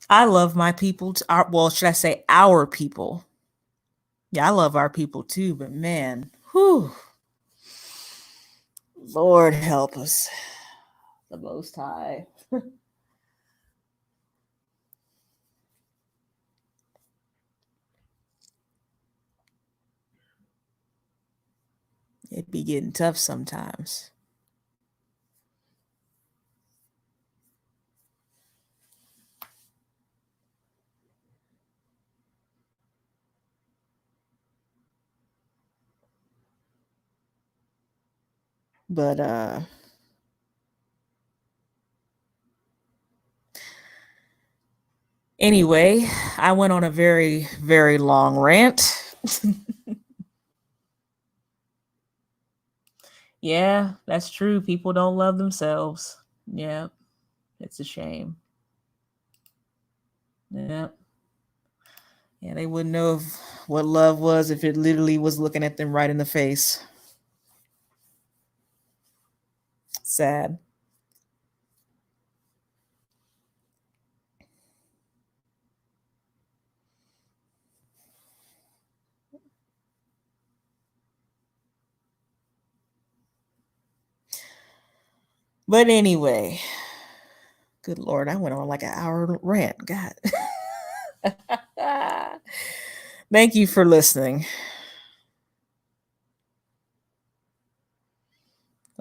I love my people. Well, should I say our people? Yeah, I love our people too, but man, whew, Lord help us, the Most High. It'd be getting tough sometimes. But anyway, I went on a very, very long rant. Yeah, that's true. People don't love themselves. Yeah, it's a shame. Yeah. Yeah, they wouldn't know what love was if it literally was looking at them right in the face. Sad. But anyway, good Lord, I went on like an hour rant. God. Thank you for listening.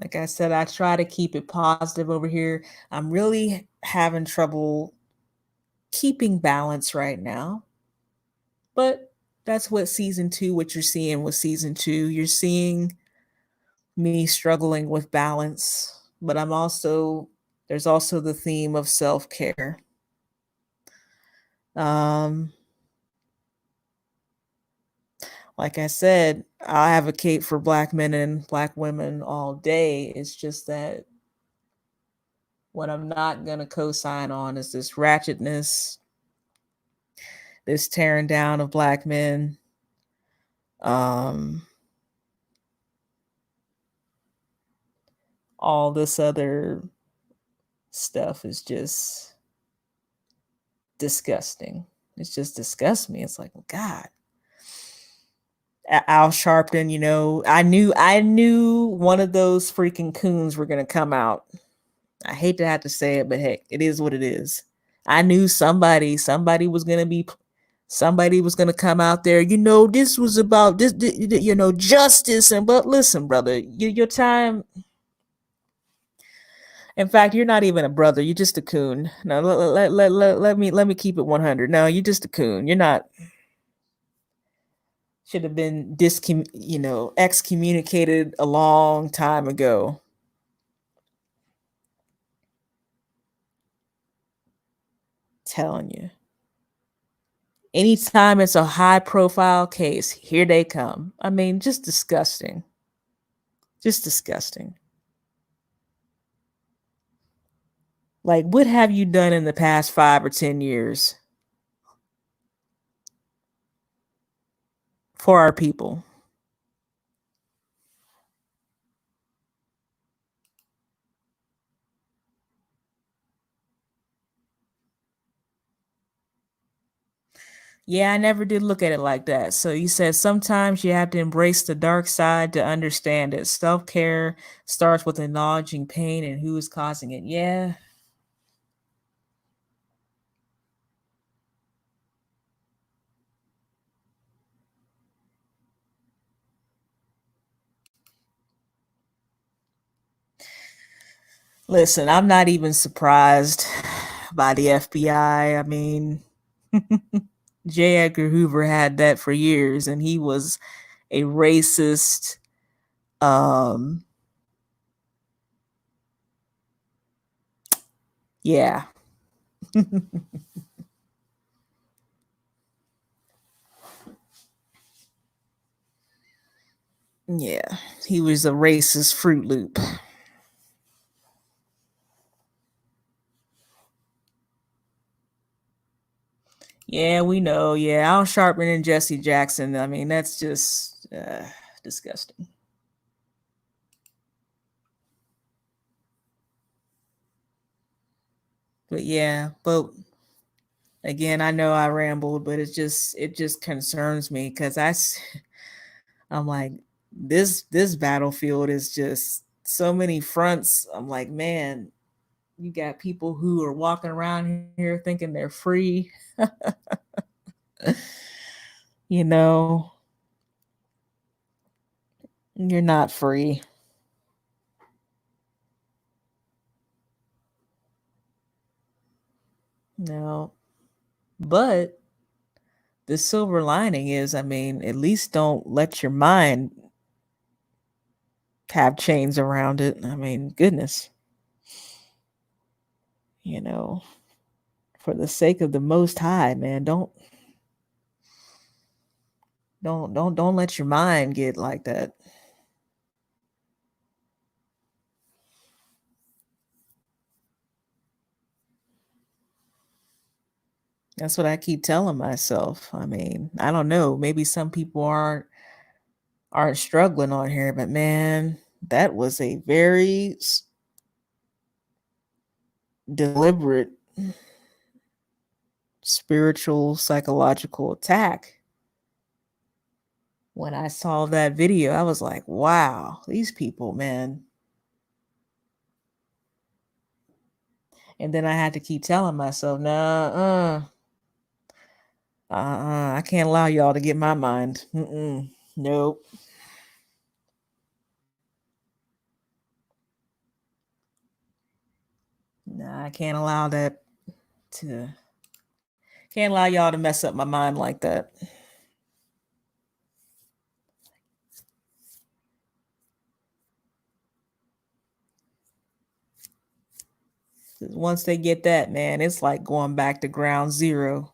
Like I said, I try to keep it positive over here. I'm really having trouble keeping balance right now. But that's what season 2, what you're seeing with season 2. You're seeing me struggling with balance, but there's also the theme of self-care. Um, like I said, I advocate for black men and black women all day. It's just that what I'm not going to co-sign on is this ratchetness, this tearing down of black men. Um, all this other stuff is just disgusting. It's just disgusts me. It's like, well, God. Al Sharpton, I knew one of those freaking coons were gonna come out. I hate to have to say it, but heck, it is what it is. I knew somebody was gonna come out there. This was about this, justice. But listen, brother, your time. In fact, you're not even a brother. You're just a coon. No, let me keep it 100. No, you're just a coon. You're not. Should have been excommunicated a long time ago. Telling you. Anytime it's a high profile case, here they come. I mean, just disgusting. Just disgusting. Like, what have you done in the past 5 or 10 years? for our people. Yeah, I never did look at it like that. So you said sometimes you have to embrace the dark side to understand it. Self care starts with acknowledging pain and who is causing it. Yeah. Listen, I'm not even surprised by the FBI. I mean, J. Edgar Hoover had that for years, and he was a racist. Um, yeah, yeah, he was a racist Fruit Loop. Yeah, we know. Yeah, Al Sharpton and Jesse Jackson. I mean, that's just disgusting. But yeah, but again, I know I rambled, but it just concerns me because I'm like this battlefield is just so many fronts. I'm like, man, you got people who are walking around here thinking they're free. You know, you're not free. No. But the silver lining is, I mean, at least don't let your mind have chains around it. I mean, goodness, you know, for the sake of the most high, man, don't let your mind get like that. That's what I keep telling myself. I mean, I don't know, maybe some people aren't struggling on here, but man, that was a very deliberate spiritual psychological attack. When I saw that video, I was like, wow, these people, man. And then I had to keep telling myself, nah, I can't allow y'all to get my mind. Nope. Nah, I can't allow that to, can't allow y'all to mess up my mind like that. 'Cause once they get that, man, it's like going back to ground zero.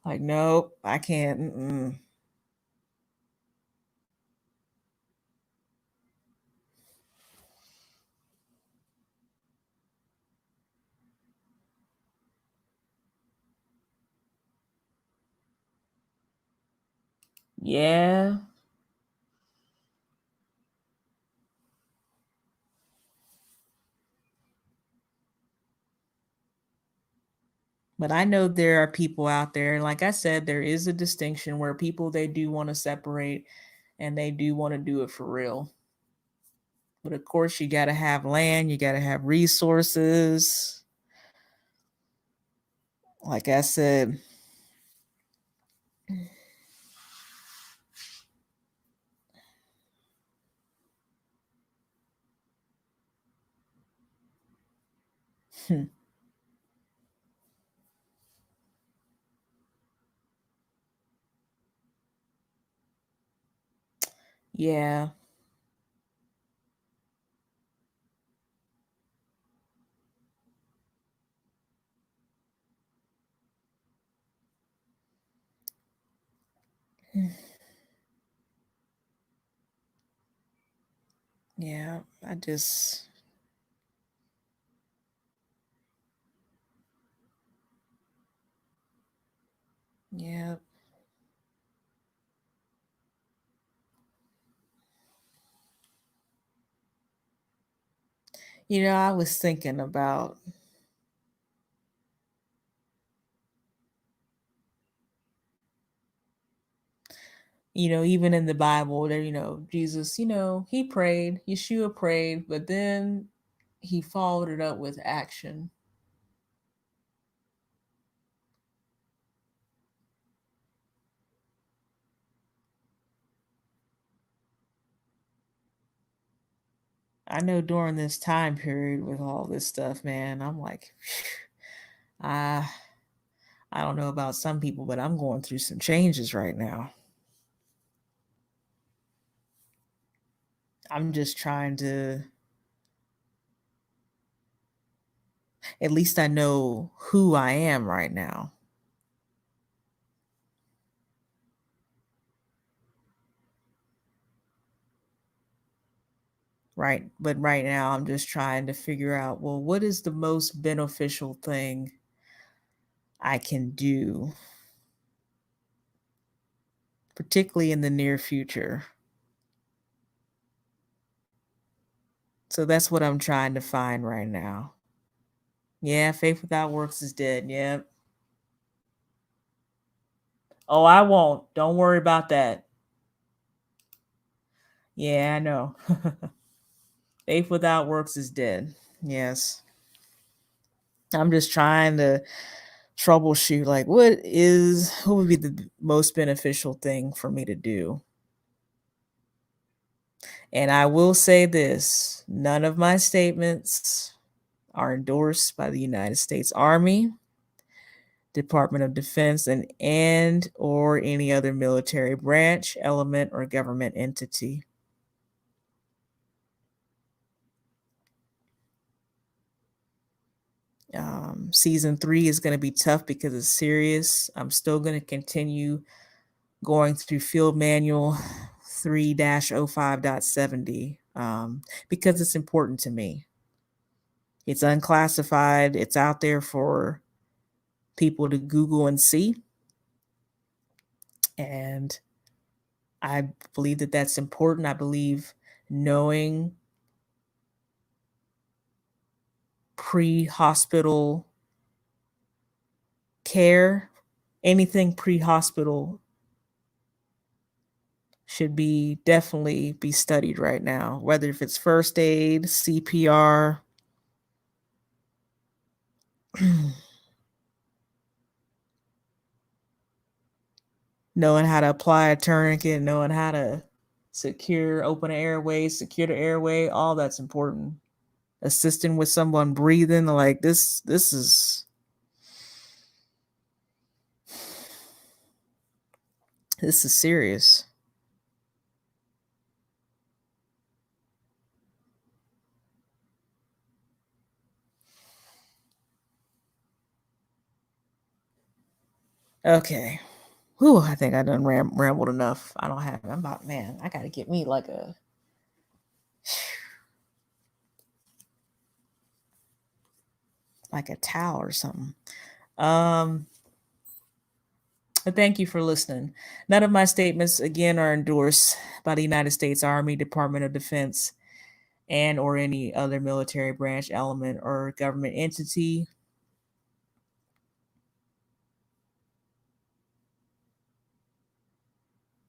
Like, nope, I can't. Yeah, but I know there are people out there, and like I said, there is a distinction where people they do want to separate and they do want to do it for real. But of course, you got to have land, you got to have resources. Like I said, yeah, yeah, I just, yeah, I was thinking about, even in the Bible, there, Jesus, he prayed, Yeshua prayed, but then he followed it up with action. I know during this time period with all this stuff, man, I'm like, I don't know about some people, but I'm going through some changes right now. I'm just trying to, at least I know who I am right now. Right. But right now, I'm just trying to figure out, well, what is the most beneficial thing I can do, particularly in the near future? So that's what I'm trying to find right now. Yeah, faith without works is dead. Yep. Oh, I won't. Don't worry about that. Yeah, I know. Faith without works is dead. Yes. I'm just trying to troubleshoot, like, what would be the most beneficial thing for me to do? And I will say this, none of my statements are endorsed by the United States Army, Department of Defense, and or any other military branch, element, or government entity. Season 3 is going to be tough because it's serious. I'm still going to continue going through Field Manual 3-05.70 because it's important to me. It's unclassified. It's out there for people to Google and see. And I believe that that's important. I believe knowing pre-hospital care, anything pre-hospital should be definitely be studied right now, whether if it's first aid, CPR, knowing how to apply a tourniquet, knowing how to open the airway, secure the airway, all that's important. Assisting with someone breathing, like this is serious. Okay. Whew, I think I done rambled enough. I don't have, I'm about, man, I got to get me like a, like a towel or something. But thank you for listening. None of my statements, again, are endorsed by the United States Army, Department of Defense, and or any other military branch, element, or government entity.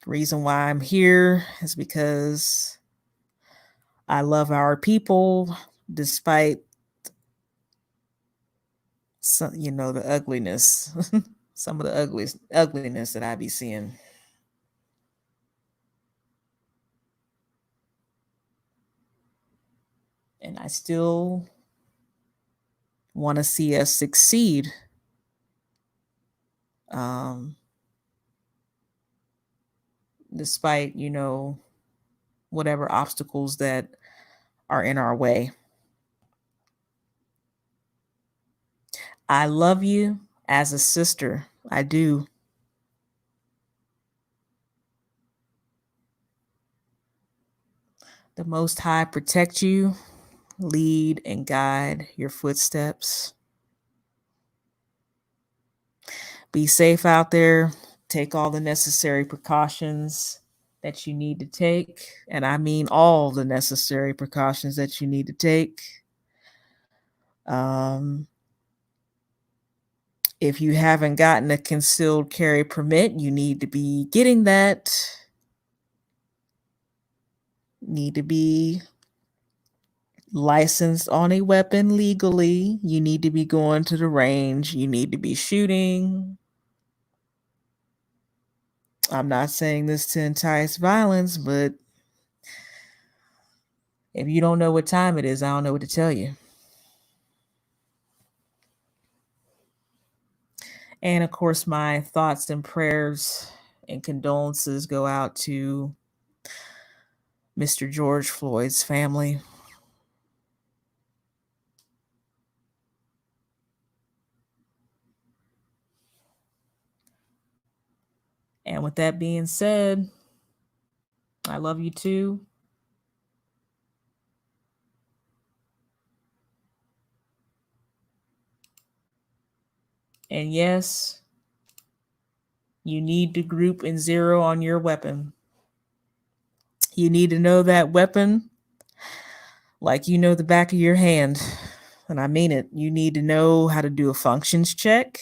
The reason why I'm here is because I love our people, despite some, the ugliness, some of the ugliness that I be seeing. And I still want to see us succeed. Despite, whatever obstacles that are in our way. I love you as a sister. I do. The Most High protect you, lead and guide your footsteps. Be safe out there. Take all the necessary precautions that you need to take. And I mean all the necessary precautions that you need to take. If you haven't gotten a concealed carry permit, you need to be getting that. Need to be licensed on a weapon legally. You need to be going to the range. You need to be shooting. I'm not saying this to entice violence, but if you don't know what time it is, I don't know what to tell you. And of course, my thoughts and prayers and condolences go out to Mr. George Floyd's family. And with that being said, I love you too. And yes, you need to group and zero on your weapon. You need to know that weapon like you know the back of your hand. And I mean it. You need to know how to do a functions check.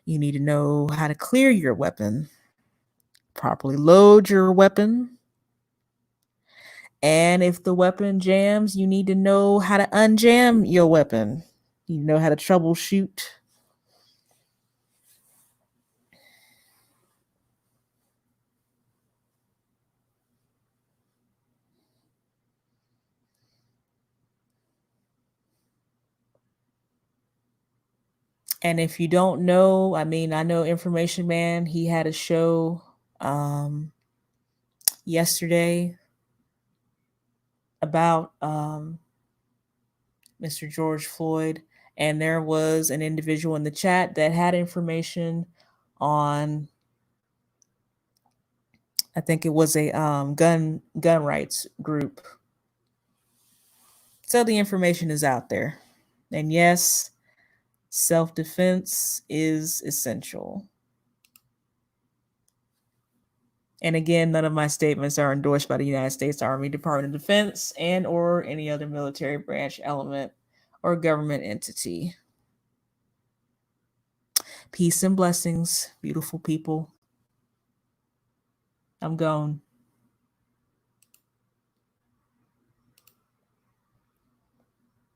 You need to know how to clear your weapon, properly load your weapon. And if the weapon jams, you need to know how to unjam your weapon. You know how to troubleshoot. And if you don't know, I mean, I know Information Man, he had a show yesterday about Mr. George Floyd. And there was an individual in the chat that had information on, I think it was a gun rights group. So the information is out there. And yes, self-defense is essential. And again, none of my statements are endorsed by the United States Army, Department of Defense, and or any other military branch, element, or government entity. Peace and blessings, beautiful people. I'm gone.